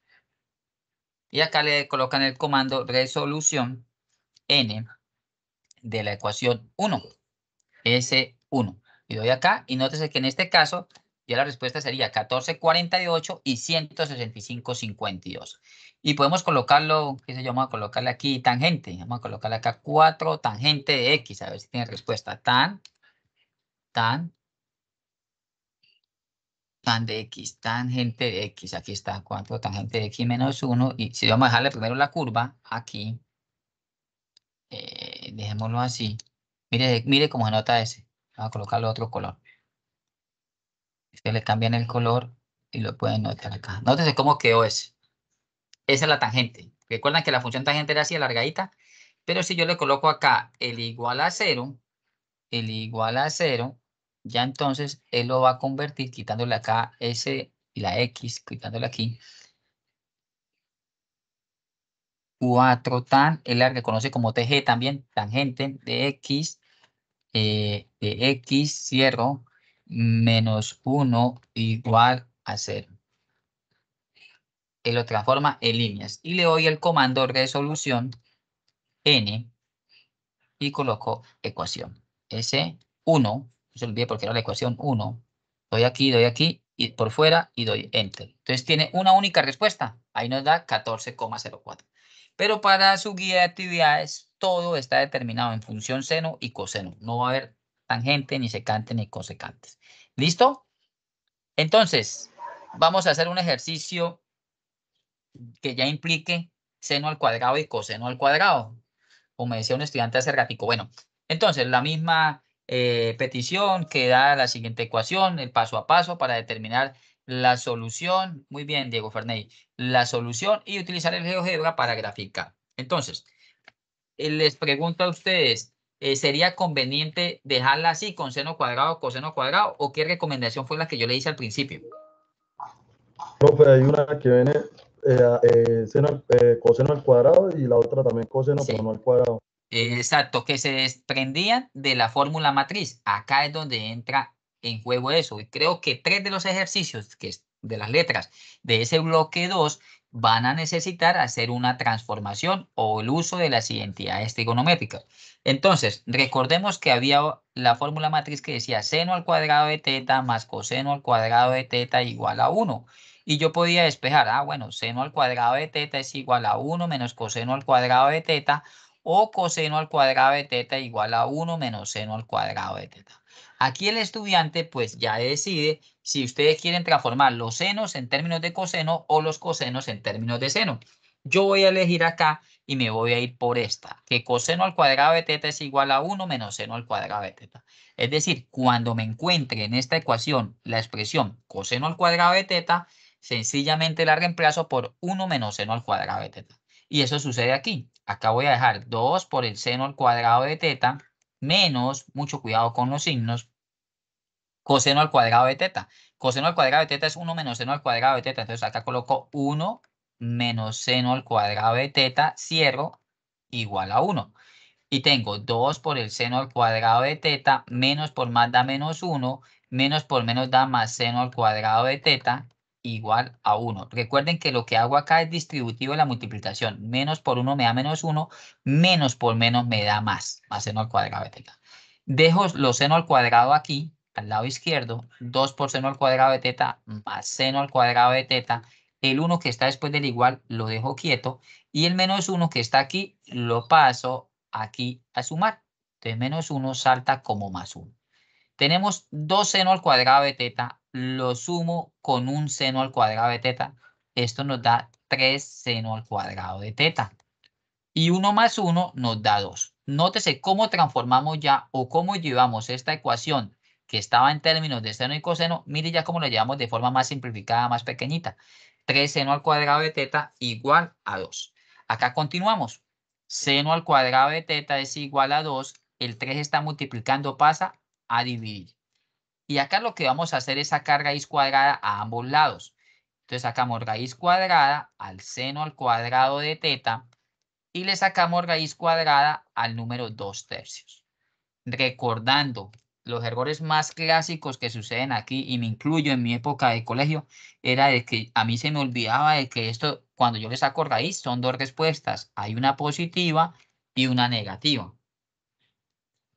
Y acá le colocan el comando resolución n de la ecuación 1, S1. Y doy acá y nótese que en este caso ya la respuesta sería 1448 y 165,52. Y podemos colocarlo, qué sé yo, vamos a colocarle aquí tangente. Vamos a colocarle acá 4 tangente de X, a ver si tiene respuesta. Tan de X, tangente de X, aquí está, 4 tangente de X menos 1, y si vamos a dejarle primero la curva, aquí, dejémoslo así, mire cómo se nota ese, vamos a colocarle otro color, ustedes le cambian el color y lo pueden notar acá, nótese cómo quedó ese, esa es la tangente, recuerdan que la función tangente era así, alargadita, pero si yo le coloco acá el igual a 0, ya entonces él lo va a convertir quitándole acá S y la X, quitándole aquí. 4 tan, él la reconoce como TG también, tangente de X, cierro, menos 1 igual a 0. Él lo transforma en líneas y le doy el comando resolución n y coloco ecuación. S1, no se olvide porque era la ecuación 1. Doy aquí y por fuera y doy enter. Entonces tiene una única respuesta. Ahí nos da 14,04. Pero para su guía de actividades todo está determinado en función seno y coseno. No va a haber tangente, ni secante, ni cosecantes. ¿Listo? Entonces, vamos a hacer un ejercicio que ya implique seno al cuadrado y coseno al cuadrado. Como me decía un estudiante hace ratico. Bueno, entonces la misma petición que da la siguiente ecuación, el paso a paso para determinar la solución. Muy bien, Diego Ferney. La solución y utilizar el GeoGebra para graficar. Entonces, les pregunto a ustedes, ¿sería conveniente dejarla así con seno cuadrado, coseno cuadrado? ¿O qué recomendación fue la que yo le hice al principio? Profe, hay una que viene coseno al cuadrado y la otra también coseno, Sí. pero no al cuadrado. Exacto, que se desprendían de la fórmula matriz. Acá es donde entra en juego eso. Y creo que 3 de los ejercicios que es de las letras de ese bloque 2 van a necesitar hacer una transformación o el uso de las identidades trigonométricas. Entonces, recordemos que había la fórmula matriz que decía seno al cuadrado de teta más coseno al cuadrado de teta igual a 1. Y yo podía despejar, bueno, seno al cuadrado de teta es igual a 1 menos coseno al cuadrado de teta, o coseno al cuadrado de teta igual a 1 menos seno al cuadrado de teta. Aquí el estudiante pues ya decide si ustedes quieren transformar los senos en términos de coseno o los cosenos en términos de seno. Yo voy a elegir acá y me voy a ir por esta, que coseno al cuadrado de teta es igual a 1 menos seno al cuadrado de teta. Es decir, cuando me encuentre en esta ecuación la expresión coseno al cuadrado de teta, sencillamente la reemplazo por 1 menos seno al cuadrado de teta. Y eso sucede aquí. Acá voy a dejar 2 por el seno al cuadrado de teta menos, mucho cuidado con los signos, coseno al cuadrado de teta. Coseno al cuadrado de teta es 1 menos seno al cuadrado de teta. Entonces acá coloco 1 menos seno al cuadrado de teta, cierro, igual a 1. Y tengo 2 por el seno al cuadrado de teta menos por más da menos 1 Menos por menos da más seno al cuadrado de teta igual a 1. Recuerden que lo que hago acá es distributivo de la multiplicación. Menos por 1 me da menos 1, menos por menos me da más seno al cuadrado de teta. Dejo los seno al cuadrado aquí, al lado izquierdo, 2 por seno al cuadrado de teta más seno al cuadrado de teta. El 1 que está después del igual lo dejo quieto y el menos 1 que está aquí lo paso aquí a sumar. Entonces menos 1 salta como más 1. Tenemos 2 seno al cuadrado de teta, lo sumo con un seno al cuadrado de teta. Esto nos da 3 seno al cuadrado de teta. Y 1 más 1 nos da 2. Nótese cómo transformamos ya o cómo llevamos esta ecuación que estaba en términos de seno y coseno. Mire ya cómo lo llevamos de forma más simplificada, más pequeñita. 3 seno al cuadrado de teta igual a 2. Acá continuamos. Seno al cuadrado de teta es igual a 2. El 3 está multiplicando, pasa a dividir. Y acá lo que vamos a hacer es sacar raíz cuadrada a ambos lados. Entonces sacamos raíz cuadrada al seno al cuadrado de teta y le sacamos raíz cuadrada al número 2/3. Recordando los errores más clásicos que suceden aquí, y me incluyo en mi época de colegio, era de que a mí se me olvidaba de que esto, cuando yo le saco raíz, son dos respuestas. Hay una positiva y una negativa.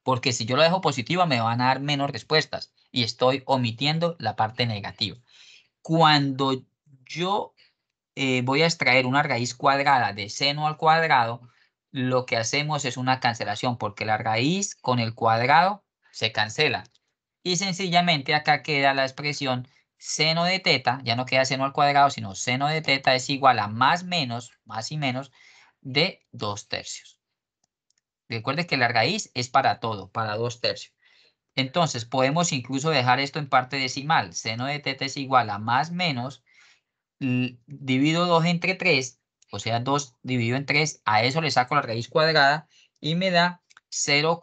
Porque si yo lo dejo positiva me van a dar menos respuestas y estoy omitiendo la parte negativa. Cuando yo voy a extraer una raíz cuadrada de seno al cuadrado, lo que hacemos es una cancelación porque la raíz con el cuadrado se cancela. Y sencillamente acá queda la expresión seno de teta, ya no queda seno al cuadrado, sino seno de teta es igual a más y menos de 2/3. Recuerde que la raíz es para todo, para 2/3. Entonces, podemos incluso dejar esto en parte decimal. Seno de teta es igual a más menos, divido 2 entre 3, o sea, 2 dividido en 3, a eso le saco la raíz cuadrada y me da 0,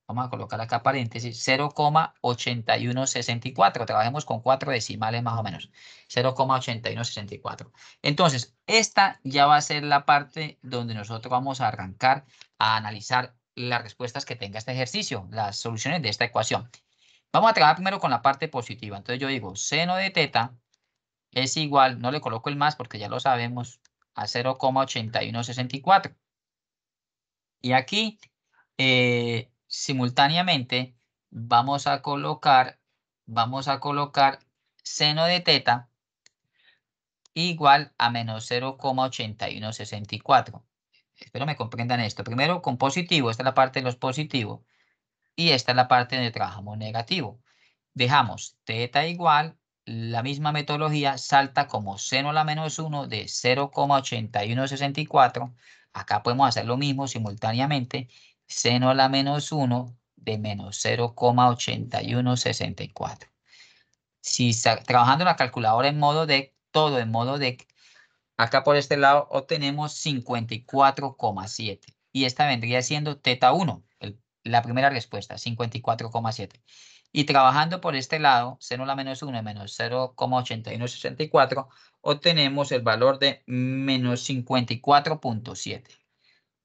vamos a colocar acá paréntesis, 0,8164. Trabajemos con 4 decimales más o menos. 0,8164. Entonces, esta ya va a ser la parte donde nosotros vamos a arrancar a analizar las respuestas que tenga este ejercicio, las soluciones de esta ecuación. Vamos a trabajar primero con la parte positiva. Entonces yo digo, seno de teta es igual, no le coloco el más porque ya lo sabemos, a 0,8164. Y aquí, simultáneamente, vamos a colocar seno de teta igual a menos 0,8164. Espero me comprendan esto. Primero con positivo, esta es la parte de los positivos. Y esta es la parte donde trabajamos negativo. Dejamos teta igual, la misma metodología, salta como seno a la menos 1 de 0,8164. Acá podemos hacer lo mismo simultáneamente. Seno a la menos 1 de menos 0,8164. Si trabajando en la calculadora en modo DEC, todo en modo DEC, acá por este lado obtenemos 54,7. Y esta vendría siendo teta 1, la primera respuesta, 54,7. Y trabajando por este lado, seno a la menos 1 menos 0,8164, obtenemos el valor de menos 54,7.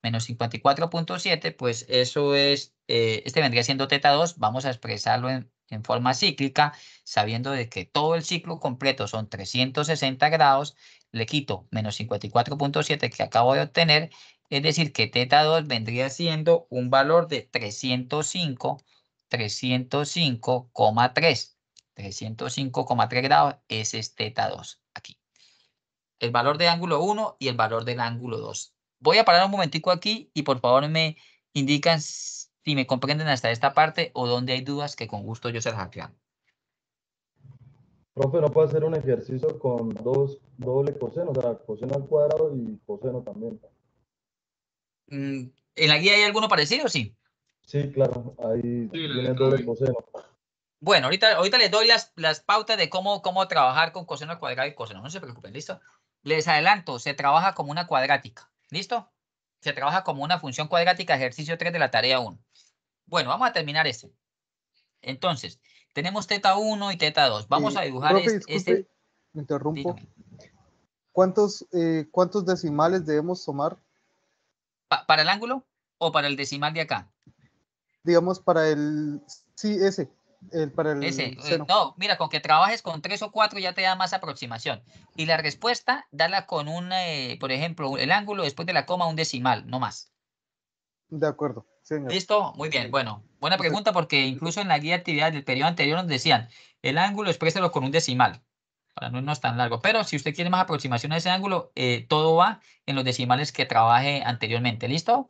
Menos 54,7, pues eso es, este vendría siendo teta 2. Vamos a expresarlo en forma cíclica, sabiendo de que todo el ciclo completo son 360 grados. Le quito menos 54,7 que acabo de obtener, es decir, que teta 2 vendría siendo un valor de 305,3. 305,3 grados, ese es teta 2 aquí. El valor del ángulo 1 y el valor del ángulo 2. Voy a parar un momentico aquí y por favor me indican si me comprenden hasta esta parte o donde hay dudas que con gusto yo se las aclaro. Profe, ¿no puede hacer un ejercicio con doble coseno, o sea, coseno al cuadrado y coseno también? ¿En la guía hay alguno parecido? Sí. Sí, claro, ahí Sí, viene doble coseno. Bueno, ahorita les doy las pautas de cómo trabajar con coseno al cuadrado y coseno. No se preocupen, ¿listo? Les adelanto, se trabaja como una cuadrática. ¿Listo? Se trabaja como una función cuadrática, ejercicio 3 de la tarea 1. Bueno, vamos a terminar este. Entonces, tenemos teta 1 y teta 2. Vamos a dibujar profe, disculpe, me interrumpo. Dígame. ¿Cuántos decimales debemos tomar? ¿Para el ángulo o para el decimal de acá? Digamos para el... Sí, ese. Para el Ese, seno. no, mira, con que trabajes con 3 o 4 ya te da más aproximación. Y la respuesta, dala con por ejemplo, el ángulo después de la coma, un decimal, no más. De acuerdo, señor. ¿Listo? Muy bien. Bueno, buena pregunta porque incluso en la guía de actividad del periodo anterior nos decían, el ángulo exprésalo con un decimal, para no irnos tan largo. Pero si usted quiere más aproximación a ese ángulo, todo va en los decimales que trabaje anteriormente. ¿Listo?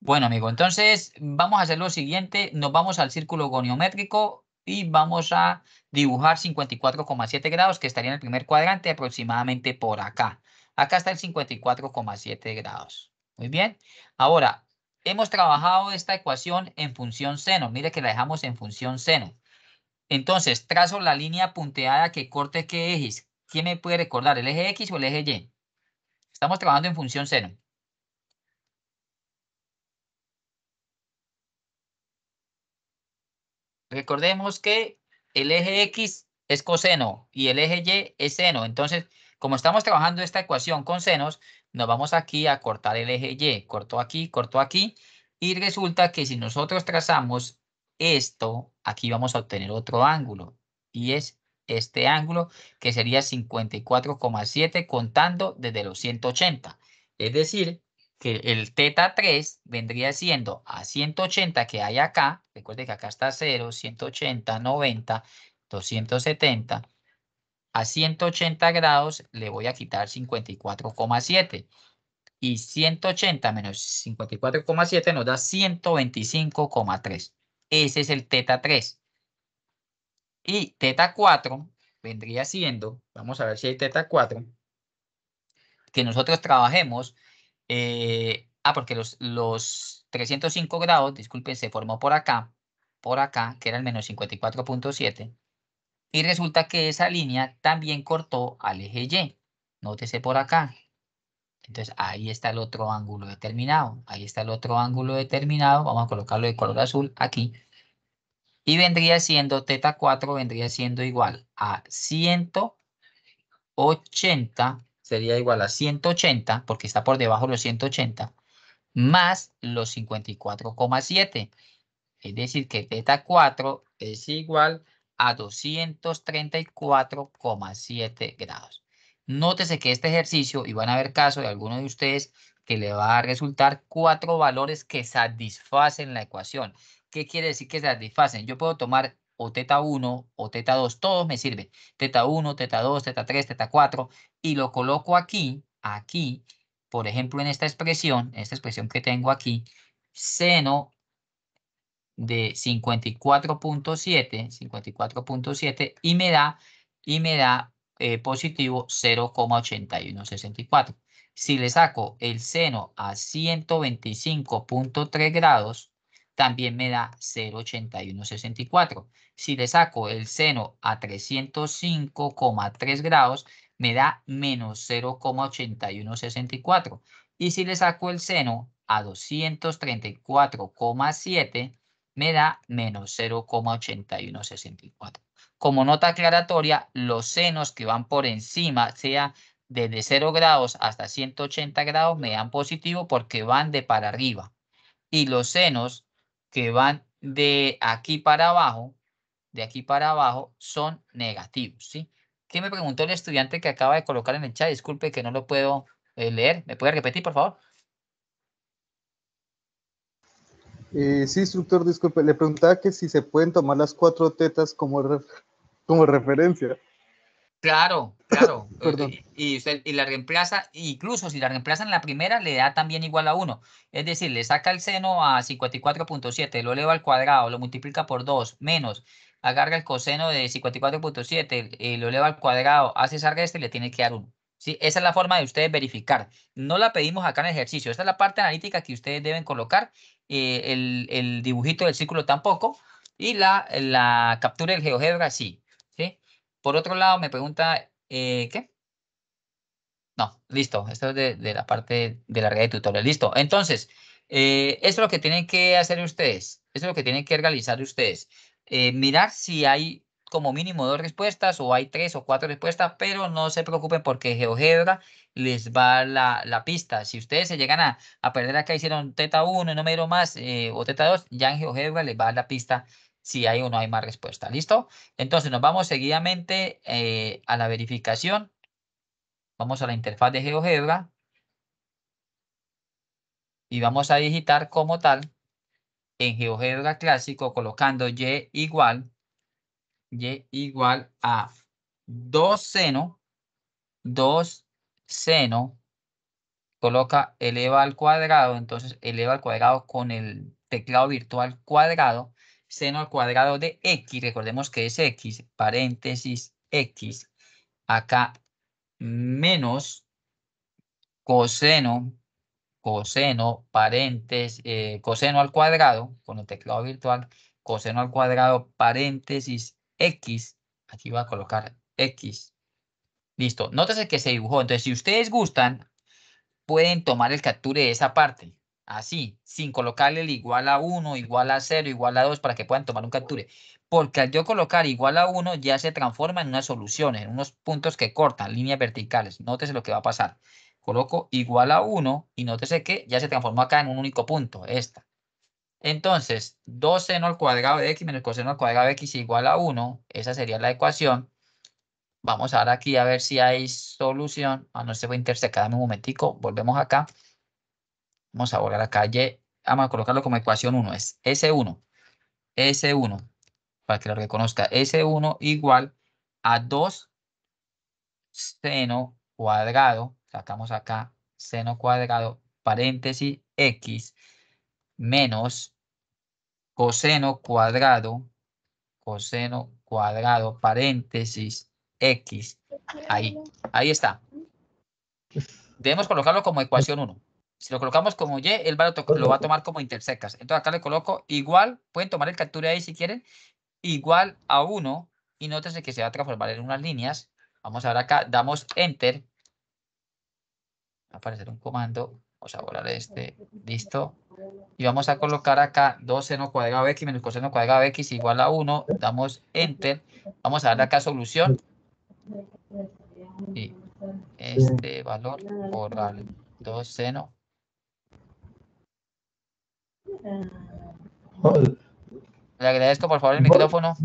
Bueno, amigo, entonces vamos a hacer lo siguiente. Nos vamos al círculo goniométrico y vamos a dibujar 54,7 grados, que estaría en el primer cuadrante, aproximadamente por acá. Acá está el 54,7 grados. Muy bien. Ahora, hemos trabajado esta ecuación en función seno. Mire que la dejamos en función seno. Entonces, trazo la línea punteada que corte qué ejes. ¿Quién me puede recordar, el eje X o el eje Y? Estamos trabajando en función seno. Recordemos que el eje X es coseno y el eje Y es seno. Entonces, como estamos trabajando esta ecuación con senos, nos vamos aquí a cortar el eje Y. Corto aquí. Y resulta que si nosotros trazamos esto, aquí vamos a obtener otro ángulo. Y es este ángulo que sería 54,7 contando desde los 180. Es decir, que el teta 3 vendría siendo a 180 que hay acá. Recuerde que acá está 0, 180, 90, 270. A 180 grados le voy a quitar 54,7. Y 180 menos 54,7 nos da 125,3. Ese es el teta 3. Y teta 4 vendría siendo, vamos a ver si hay teta 4, que nosotros trabajemos. Porque los 305 grados, disculpen, se formó por acá, que era el menos 54,7. Y resulta que esa línea también cortó al eje Y. Nótese por acá. Entonces ahí está el otro ángulo determinado. Ahí está el otro ángulo determinado. Vamos a colocarlo de color azul aquí. Y vendría siendo teta 4, vendría siendo igual a 180. Sería igual a 180, porque está por debajo de los 180. Más los 54,7. Es decir, que teta 4 es igual a 234,7 grados. Nótese que este ejercicio, y van a ver caso de alguno de ustedes, que le va a resultar 4 valores que satisfacen la ecuación. ¿Qué quiere decir que satisfacen? Yo puedo tomar o teta 1 o teta 2, todos me sirven. Teta 1, teta 2, teta 3, teta 4, y lo coloco aquí, por ejemplo, en esta expresión que tengo aquí, seno de 54,7 y me da positivo 0,8164. Si le saco el seno a 125,3 grados, también me da 0,8164. Si le saco el seno a 305,3 grados, me da menos 0,8164. Y si le saco el seno a 234,7, me da menos 0,8164. Como nota aclaratoria, los senos que van por encima, sea desde 0 grados hasta 180 grados, me dan positivo porque van de para arriba. Y los senos que van de aquí para abajo, son negativos, ¿sí? ¿Qué me preguntó el estudiante que acaba de colocar en el chat? Disculpe que no lo puedo leer. ¿Me puede repetir, por favor? Sí, instructor, disculpe, le preguntaba que si se pueden tomar las 4 tetas como referencia. Claro. Perdón. Y la reemplaza, incluso si la reemplaza en la primera, le da también igual a 1. Es decir, le saca el seno a 54,7, lo eleva al cuadrado, lo multiplica por 2, menos, agarra el coseno de 54,7, lo eleva al cuadrado, hace esa resta y le tiene que dar 1. ¿Sí? Esa es la forma de ustedes verificar. No la pedimos acá en el ejercicio. Esta es la parte analítica que ustedes deben colocar. El dibujito del círculo tampoco. Y la captura del GeoGebra sí. ¿Sí? Por otro lado, me pregunta, ¿qué? No, listo. Esto es de la parte de la red de tutorial. Listo. Entonces, esto es lo que tienen que hacer ustedes. Esto es lo que tienen que realizar ustedes. Mirar si hay como mínimo 2 respuestas o hay 3 o 4 respuestas, pero no se preocupen porque GeoGebra les va la pista. Si ustedes se llegan a perder acá, hicieron teta 1 y no me dieron más, o teta 2, ya en GeoGebra les va a dar la pista si hay o no hay más respuesta. ¿Listo? Entonces nos vamos seguidamente a la verificación. Vamos a la interfaz de GeoGebra y vamos a digitar como tal en GeoGebra clásico colocando y igual a 2 seno, coloca eleva al cuadrado, entonces eleva al cuadrado con el teclado virtual cuadrado, seno al cuadrado de x, recordemos que es x, paréntesis x, acá menos coseno, paréntesis, coseno al cuadrado, con el teclado virtual, coseno al cuadrado, paréntesis x, aquí voy a colocar x. Listo, nótese que se dibujó. Entonces, si ustedes gustan, pueden tomar el capture de esa parte, así, sin colocarle el igual a 1, igual a 0, igual a 2, para que puedan tomar un capture. Porque al yo colocar igual a 1, ya se transforma en una solución, en unos puntos que cortan, líneas verticales. Nótese lo que va a pasar. Coloco igual a 1 y nótese que ya se transformó acá en un único punto, esta. Entonces, 2 seno al cuadrado de x menos coseno al cuadrado de x igual a 1, esa sería la ecuación. Vamos a dar aquí a ver si hay solución. No se va a intersecar, dame un momentico. Volvemos acá. Vamos a borrar acá. Vamos a colocarlo como ecuación 1. Es S1. Para que lo reconozca. S1 igual a 2 seno cuadrado. Sacamos acá seno cuadrado, paréntesis x, menos coseno cuadrado, paréntesis x. Ahí está. Debemos colocarlo como ecuación 1. Si lo colocamos como y, él lo va a tomar como intersecas. Entonces acá le coloco igual, pueden tomar el captura ahí si quieren, igual a 1, y nótese que se va a transformar en unas líneas. Vamos a ver acá, damos enter. Va a aparecer un comando. Vamos a borrar este. Listo. Y vamos a colocar acá 2 seno cuadrado de x menos coseno cuadrado de x igual a 1. Damos enter. Vamos a darle acá solución. Y este valor borrar 2 seno. Le agradezco por favor el micrófono.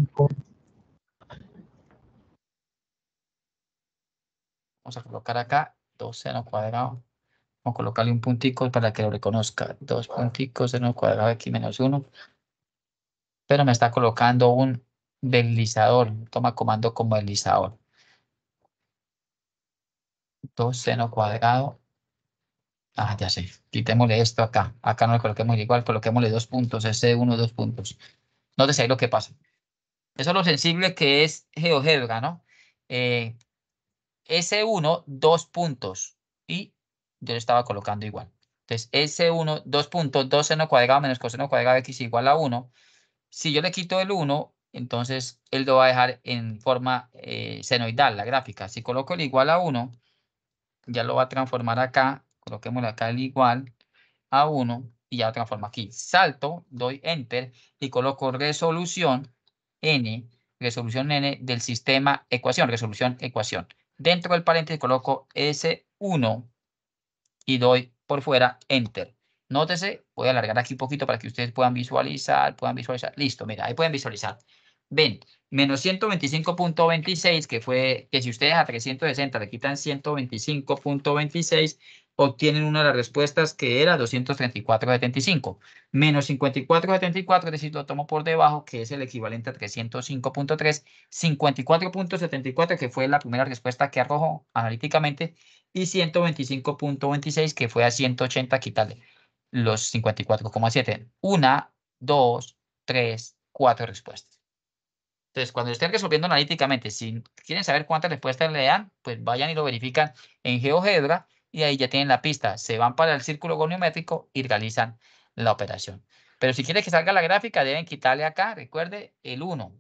Vamos a colocar acá 2 seno cuadrado. Vamos a colocarle un puntico para que lo reconozca. 2 punticos seno cuadrado de x menos 1. Pero me está colocando un deslizador. Toma comando como deslizador. 2 seno cuadrado. Ya sé. Quitémosle esto acá. Acá no le coloquemos igual. Coloquémosle 2 puntos. S1, 2 puntos. Nótese ahí lo que pasa. Eso es lo sensible que es GeoGebra, ¿no? S1, 2 puntos. Y yo le estaba colocando igual. Entonces, S1, 2 puntos, 2 seno cuadrado menos coseno cuadrado de x igual a 1. Si yo le quito el 1, entonces él lo va a dejar en forma senoidal, la gráfica. Si coloco el igual a 1, ya lo va a transformar acá. Coloquémosle acá el igual a 1 y ya lo transforma aquí. Salto, doy enter y coloco resolución n del sistema ecuación, resolución ecuación. Dentro del paréntesis coloco S1 y doy por fuera enter. Nótese, voy a alargar aquí un poquito para que ustedes puedan visualizar, Listo, mira, ahí pueden visualizar. Ven, menos 125.26, que si ustedes a 360 le quitan 125.26, obtienen una de las respuestas que era 234.75. Menos 54.74, es decir, lo tomo por debajo, que es el equivalente a 305.3, 54.74, que fue la primera respuesta que arrojó analíticamente, y 125.26, que fue a 180, quitarle los 54.7. 1, 2, 3, 4 respuestas. Entonces, cuando estén resolviendo analíticamente, si quieren saber cuántas respuestas le dan, pues vayan y lo verifican en GeoGebra y ahí ya tienen la pista. Se van para el círculo goniométrico y realizan la operación. Pero si quieren que salga la gráfica, deben quitarle acá, recuerde, el 1,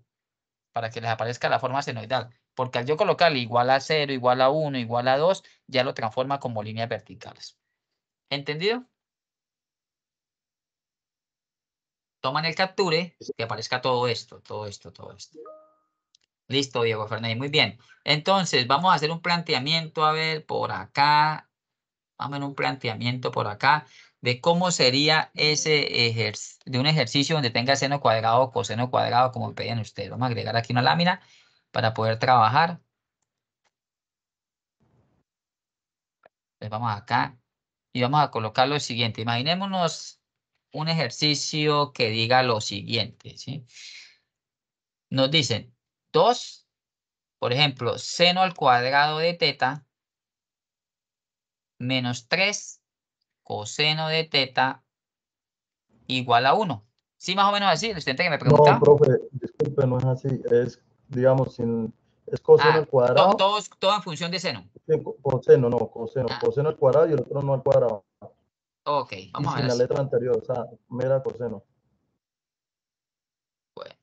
para que les aparezca la forma senoidal. Porque al yo colocarle igual a 0, igual a 1, igual a 2, ya lo transforma como líneas verticales. ¿Entendido? Toman el capture, que aparezca todo esto. Listo, Diego Fernández, muy bien. Entonces, vamos a hacer un planteamiento, a ver, por acá. Vamos a ver un planteamiento por acá. de cómo sería de un ejercicio donde tenga seno cuadrado o coseno cuadrado, como me pedían ustedes. Vamos a agregar aquí una lámina para poder trabajar. Entonces vamos acá y vamos a colocar lo siguiente. Imaginémonos un ejercicio que diga lo siguiente, ¿sí? Nos dicen 2, por ejemplo, seno al cuadrado de teta menos 3 coseno de teta igual a 1. Sí, más o menos así, el estudiante que me No, preguntaba. profe, disculpe, no es así. Es, digamos, es coseno al cuadrado. Todo en función de seno. Sí, coseno, no, coseno. Ah. Coseno al cuadrado y el otro no al cuadrado. Ok, vamos a Y ver sin la así. letra anterior, o sea, mera coseno. Bueno.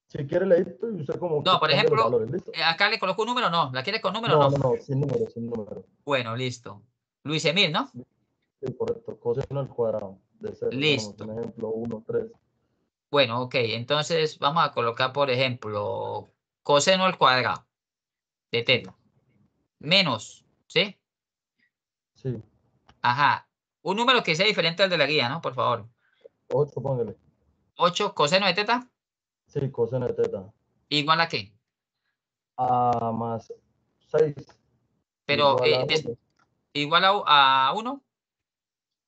Si quiere le dicto y usted como No, por cambia los ejemplo, valores, ¿listo? acá le coloco un número, ¿no? ¿La quiere con número o No, no? no, sin número, sin número. Bueno, listo. Luis Emil, ¿no? Sí, correcto. Coseno al cuadrado de 0, digamos, Listo. un ejemplo, 1, 3. Bueno, ok, entonces vamos a colocar, por ejemplo, coseno al cuadrado de teta. Menos, ¿sí? Sí, Ajá. Un número que sea diferente al de la guía, ¿no? Por favor. 8, póngale. 8 coseno de teta Sí, coseno de teta. igual a qué. A más 6 Pero igual a 1. igual a 1.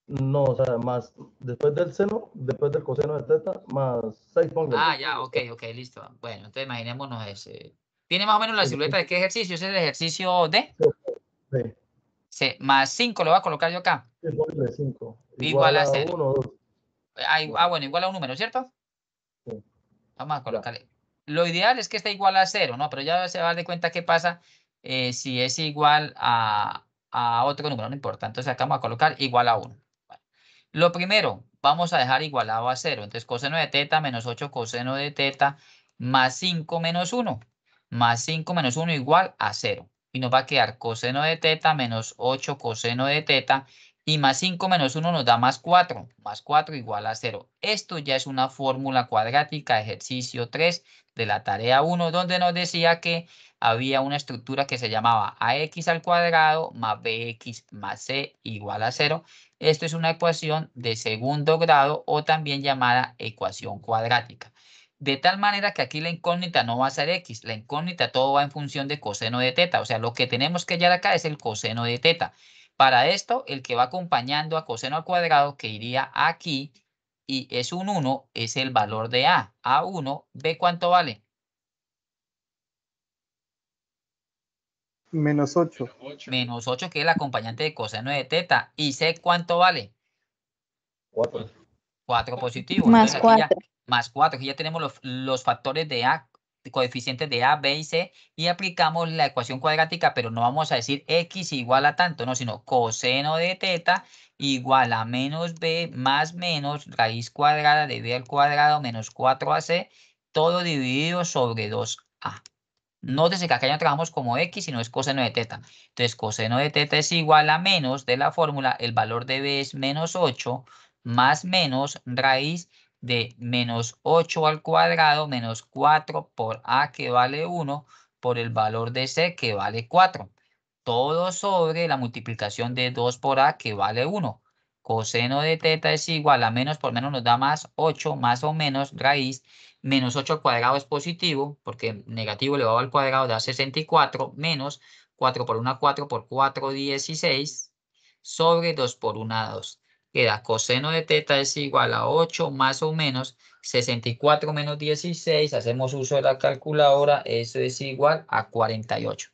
No, o sea, más después del seno, después del coseno de teta, más 6, póngale. Ah, ya, ok, listo. Bueno, entonces imaginémonos ese. ¿Tiene más o menos la Sí, silueta de qué ejercicio? ¿Ese es el ejercicio D? sí, Sí, más 5 lo voy a colocar yo acá. sí, póngale 5. Igual Igual a a 0. 1, 2. Bueno, igual a un número, ¿cierto? Sí, Vamos a ya. colocarle. Lo ideal es que esté igual a 0, ¿no? Pero ya se va a dar de cuenta qué pasa si es igual a otro número, no importa. Entonces acá vamos a colocar igual a 1. Lo primero, vamos a dejar igualado a 0. Entonces coseno de teta menos 8 coseno de teta más 5 menos 1. Más 5 menos 1 igual a 0. Y nos va a quedar coseno de teta menos 8 coseno de teta. Y más 5 menos 1 nos da más 4. Más 4 igual a 0. Esto ya es una fórmula cuadrática, ejercicio 3 de la tarea 1, donde nos decía que había una estructura que se llamaba ax al cuadrado más bx más c igual a 0. Esto es una ecuación de segundo grado o también llamada ecuación cuadrática. De tal manera que aquí la incógnita no va a ser x, la incógnita todo va en función de coseno de teta. O sea, lo que tenemos que hallar acá es el coseno de teta. Para esto, el que va acompañando a coseno al cuadrado, que iría aquí, y es un 1, es el valor de a. A1, ¿ve cuánto vale? Menos 8. Menos 8, que es el acompañante de coseno de teta. ¿Y c cuánto vale? 4. 4 positivo. Más Entonces aquí ya, 4. más 4, aquí ya tenemos los factores de A, coeficientes de A, B y C, y aplicamos la ecuación cuadrática, pero no vamos a decir X igual a tanto, no, sino coseno de teta igual a menos B más menos raíz cuadrada de B al cuadrado menos 4AC, todo dividido sobre 2A. Nótese que acá ya no trabajamos como X, sino es coseno de teta. Entonces, coseno de teta es igual a menos de la fórmula, el valor de B es menos 8, más menos raíz de menos 8 al cuadrado menos 4 por A que vale 1 por el valor de C que vale 4. Todo sobre la multiplicación de 2 por A que vale 1. Coseno de teta es igual a menos por menos nos da más 8 más o menos raíz. Menos 8 al cuadrado es positivo porque negativo elevado al cuadrado da 64 menos 4 por 1 4 por 4 16 sobre 2 por 1 2. Queda coseno de teta es igual a 8 más o menos 64 menos 16. Hacemos uso de la calculadora. Eso es igual a 48.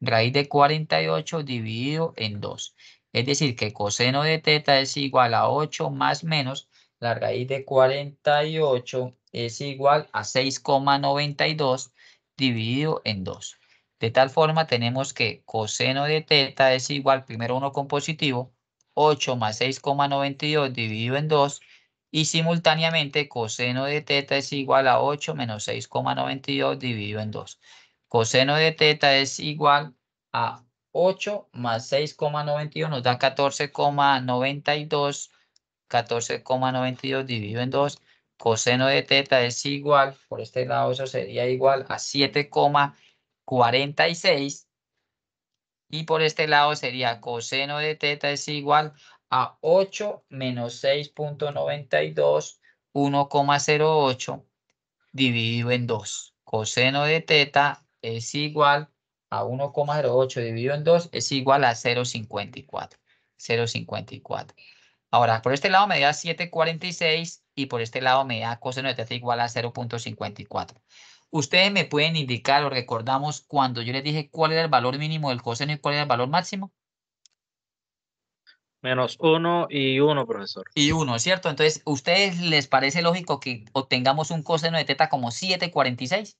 Raíz de 48 dividido en 2. Es decir, que coseno de teta es igual a 8 más menos la raíz de 48 es igual a 6,92 dividido en 2. De tal forma tenemos que coseno de teta es igual, primero uno con positivo, 8 más 6,92 dividido en 2 y simultáneamente coseno de teta es igual a 8 menos 6,92 dividido en 2. Coseno de teta es igual a 8 más 6,92 nos da 14,92. 14,92 dividido en 2. Coseno de teta es igual, por este lado eso sería igual a 7,46 Y por este lado sería coseno de teta es igual a 8 menos 6.92, 1,08 dividido en 2. Coseno de teta es igual a 1,08 dividido en 2 es igual a 0,54. 0,54. Ahora, por este lado me da 7,46 y por este lado me da coseno de teta igual a 0,54. Ustedes me pueden indicar o recordamos cuando yo les dije cuál era el valor mínimo del coseno y cuál era el valor máximo. Menos 1 y 1, profesor. Y 1, ¿cierto? Entonces, ¿ustedes les parece lógico que obtengamos un coseno de teta como 7,46?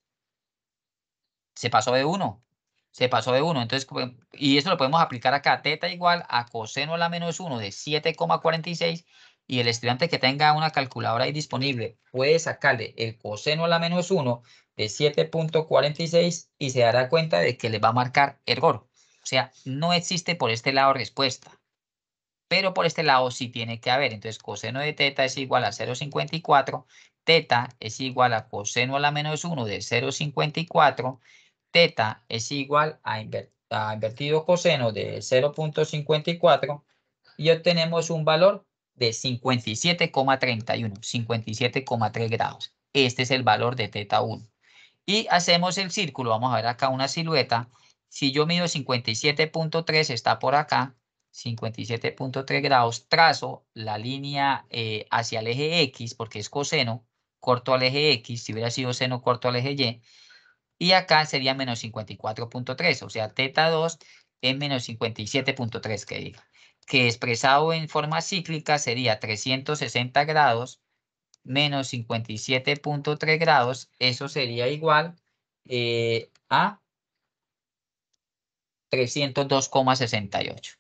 Se pasó de 1. Se pasó de 1. Entonces, y eso lo podemos aplicar acá. Teta igual a coseno a la menos 1 de 7,46. Y el estudiante que tenga una calculadora ahí disponible puede sacarle el coseno a la menos 1 de 7,46 y se dará cuenta de que le va a marcar error. O sea, no existe por este lado respuesta. Pero por este lado sí tiene que haber. Entonces, coseno de teta es igual a 0,54. Teta es igual a coseno a la menos 1 de 0,54. Teta es igual a invertido coseno de 0,54 y obtenemos un valor de 57,31, 57,3 grados. Este es el valor de teta 1. Y hacemos el círculo, vamos a ver acá una silueta. Si yo mido 57,3, está por acá, 57,3 grados, trazo la línea hacia el eje X, porque es coseno, corto al eje X, si hubiera sido seno, corto al eje Y. Y acá sería menos 54,3, o sea, teta 2 es menos 57,3 que diga. Que expresado en forma cíclica sería 360 grados menos 57,3 grados. Eso sería igual a 302,68.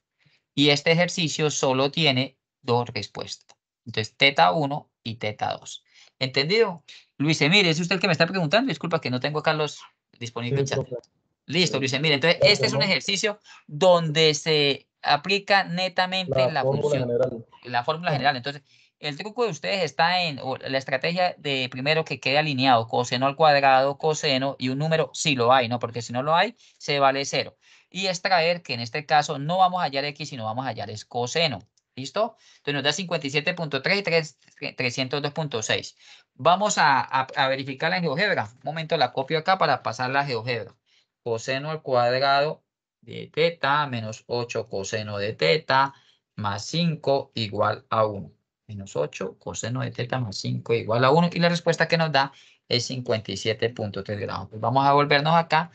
Y este ejercicio solo tiene dos respuestas. Entonces, teta 1 y teta 2. ¿Entendido? Luis Emir, ¿es usted el que me está preguntando? Disculpa que no tengo acá los disponibles en Sí, chat. profe. Listo, Luis Emir. Entonces, este es un ejercicio donde se aplica netamente La la fórmula función, general. la fórmula general. Entonces, el truco de ustedes está en o la estrategia de primero que quede alineado, coseno al cuadrado, coseno y un número, si lo hay, ¿no? Porque si no lo hay, se vale 0. Y extraer, que en este caso no vamos a hallar X, sino vamos a hallar es coseno. ¿Listo? Entonces nos da 57,3 y 302,6. Vamos a verificar la GeoGebra. Un momento, la copio acá para pasar la GeoGebra. Coseno al cuadrado de teta menos 8 coseno de teta más 5 igual a 1. Menos 8 coseno de teta más 5 igual a 1. Y la respuesta que nos da es 57,3 grados. Pues vamos a volvernos acá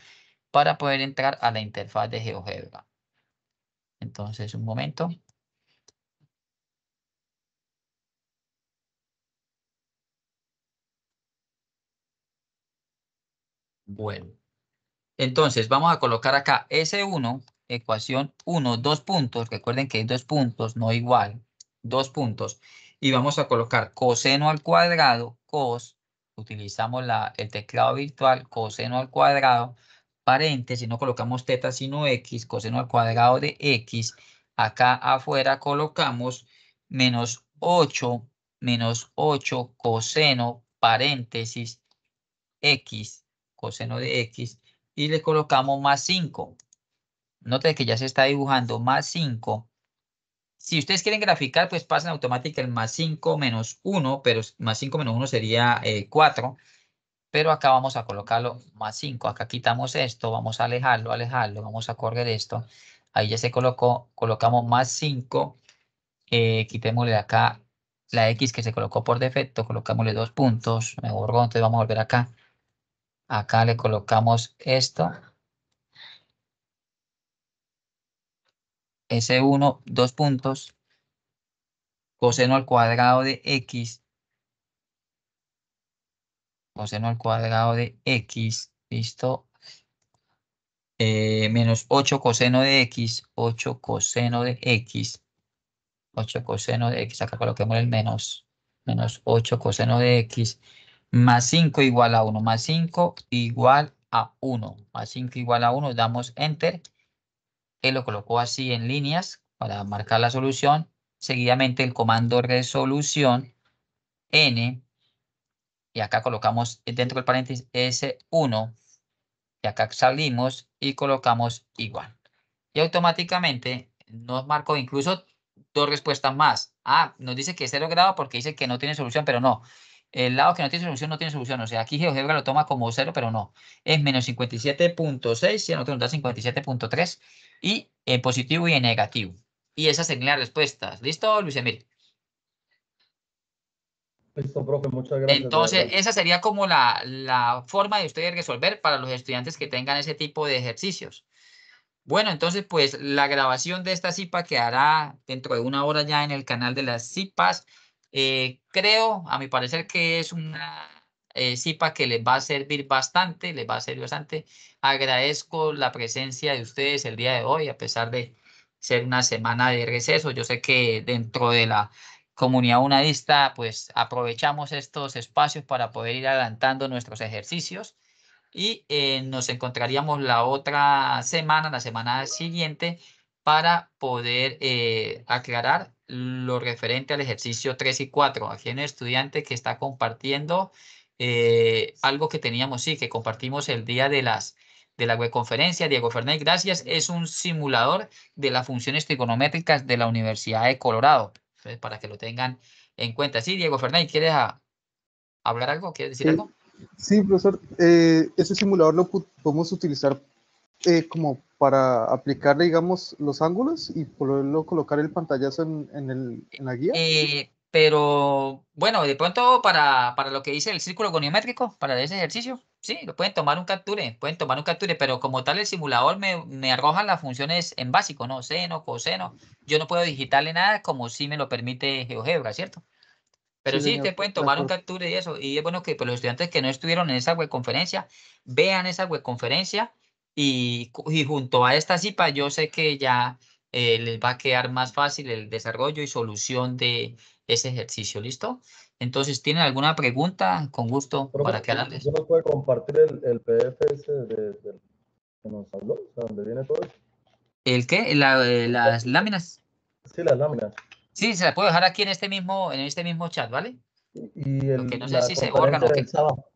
para poder entrar a la interfaz de GeoGebra. Entonces, un momento. Bueno, entonces vamos a colocar acá S1, ecuación 1, 2 puntos. Recuerden que hay 2 puntos, no igual. 2 puntos. Y vamos a colocar coseno al cuadrado, cos. Utilizamos el teclado virtual, coseno al cuadrado, paréntesis, no colocamos teta sino x, coseno al cuadrado de x. Acá afuera colocamos menos 8 coseno, paréntesis, x, coseno de x, y le colocamos más 5. Note que ya se está dibujando más 5. Si ustedes quieren graficar, pues pasan automáticamente el más 5 menos 1, pero más 5 menos 1 sería 4. Pero acá vamos a colocarlo más 5. Acá quitamos esto, vamos a alejarlo, vamos a correr esto. Ahí ya se colocó, colocamos más 5. Quitémosle acá la X que se colocó por defecto, colocámosle 2 puntos. Me borró, entonces vamos a volver acá. Acá le colocamos esto. S1, 2 puntos. Coseno al cuadrado de X. Coseno al cuadrado de X. ¿Listo? Menos 8 coseno de X. 8 coseno de X. 8 coseno de X. Acá coloquemos el menos. Menos 8 coseno de X. Más 5 igual a 1. Más 5 igual a 1. Más 5 igual a 1. Damos Enter. Él lo colocó así en líneas para marcar la solución. Seguidamente el comando resolución N. Y acá colocamos dentro del paréntesis S1. Y acá salimos y colocamos igual. y automáticamente nos marcó incluso 2 respuestas más. Nos dice que 0 grado porque dice que no tiene solución, pero no. El lado que no tiene solución, no tiene solución. O sea, aquí GeoGebra lo toma como 0, pero no. Es menos 57.6 y a nosotros nos da 57.3 y en positivo y en negativo. Y esas serían las respuestas. ¿Listo, Luis Emil? Listo, profe, muchas gracias. Entonces, esa sería como la forma de ustedes resolver para los estudiantes que tengan ese tipo de ejercicios. Bueno, entonces, pues la grabación de esta CIPA quedará dentro de 1 hora ya en el canal de las CIPAs. Creo, a mi parecer, que es una CIPA que les va a servir bastante, les va a servir bastante. Agradezco la presencia de ustedes el día de hoy, a pesar de ser una semana de receso. Yo sé que dentro de la comunidad unadista, pues aprovechamos estos espacios para poder ir adelantando nuestros ejercicios. Y nos encontraríamos la otra semana, la semana siguiente, para poder aclarar lo referente al ejercicio 3 y 4. Aquí hay un estudiante que está compartiendo algo que teníamos, sí, que compartimos el día de la webconferencia. Diego Fernández, gracias. Es un simulador de las funciones trigonométricas de la Universidad de Colorado. Entonces, para que lo tengan en cuenta. Sí, Diego Fernández, ¿quieres hablar algo? ¿Quieres decir algo? Sí, profesor, ese simulador lo podemos utilizar como para aplicarle, digamos, los ángulos y poderlo colocar el pantallazo en la guía. Pero bueno, de pronto para lo que dice el círculo goniométrico, para ese ejercicio, sí, lo pueden tomar un capture, pero como tal el simulador me arroja las funciones en básico, ¿no? Seno, coseno. Yo no puedo digitarle nada como si me lo permite GeoGebra, ¿cierto? Pero sí, señor, te pueden de tomar un acuerdo. capture y eso. Y es bueno que pues, los estudiantes que no estuvieron en esa webconferencia vean esa webconferencia y junto a esta CIPA yo sé que ya les va a quedar más fácil el desarrollo y solución de ese ejercicio. ¿Listo? Entonces, ¿tienen alguna pregunta? Con gusto Profe, para aclararles. ¿yo nos puede compartir el PDF ese que nos habló? O sea, donde viene todo eso. ¿El qué? Las láminas. Sí, las láminas. Sí, se las puedo dejar aquí en este mismo chat, ¿vale? Y Lo que no sé la si se borran conferencia o del qué. sábado.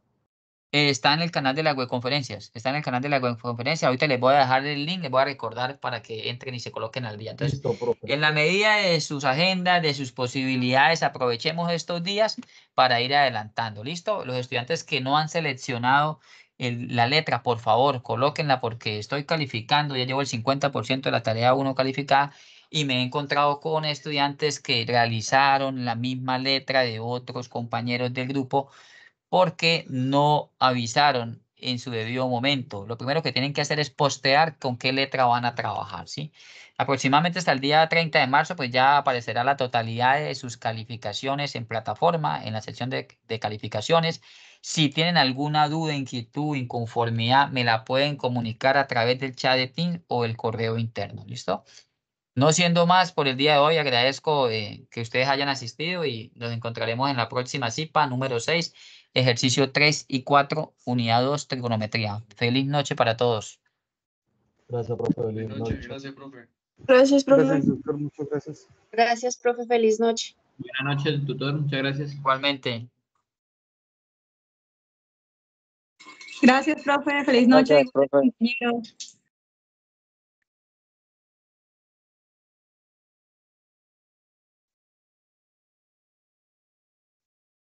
Está en el canal de las webconferencias. Está en el canal de la webconferencia. Ahorita les voy a dejar el link, les voy a recordar para que entren y se coloquen al día. Entonces, Listo, profe. en la medida de sus agendas, de sus posibilidades, aprovechemos estos días para ir adelantando. ¿Listo? Los estudiantes que no han seleccionado la letra, por favor, colóquenla porque estoy calificando. Ya llevo el 50% de la tarea 1 calificada y me he encontrado con estudiantes que realizaron la misma letra de otros compañeros del grupo porque no avisaron en su debido momento. Lo primero que tienen que hacer es postear con qué letra van a trabajar, ¿sí? Aproximadamente hasta el día 30 de marzo, pues ya aparecerá la totalidad de sus calificaciones en plataforma, en la sección de calificaciones. Si tienen alguna duda, inquietud, inconformidad, me la pueden comunicar a través del chat de Teams o el correo interno, ¿listo? No siendo más por el día de hoy, agradezco que ustedes hayan asistido y nos encontraremos en la próxima CIPA número 6, ejercicio 3 y 4, unidad 2, trigonometría. Feliz noche para todos. Gracias, profe. Buenas Feliz noches, noche. gracias, profe. Gracias, profe. Gracias, doctor, muchas gracias. Gracias, profe. Feliz noche. Buenas noches, tutor. Muchas gracias. Igualmente. Gracias, profe. Feliz noche. Gracias, profe. Compañeros.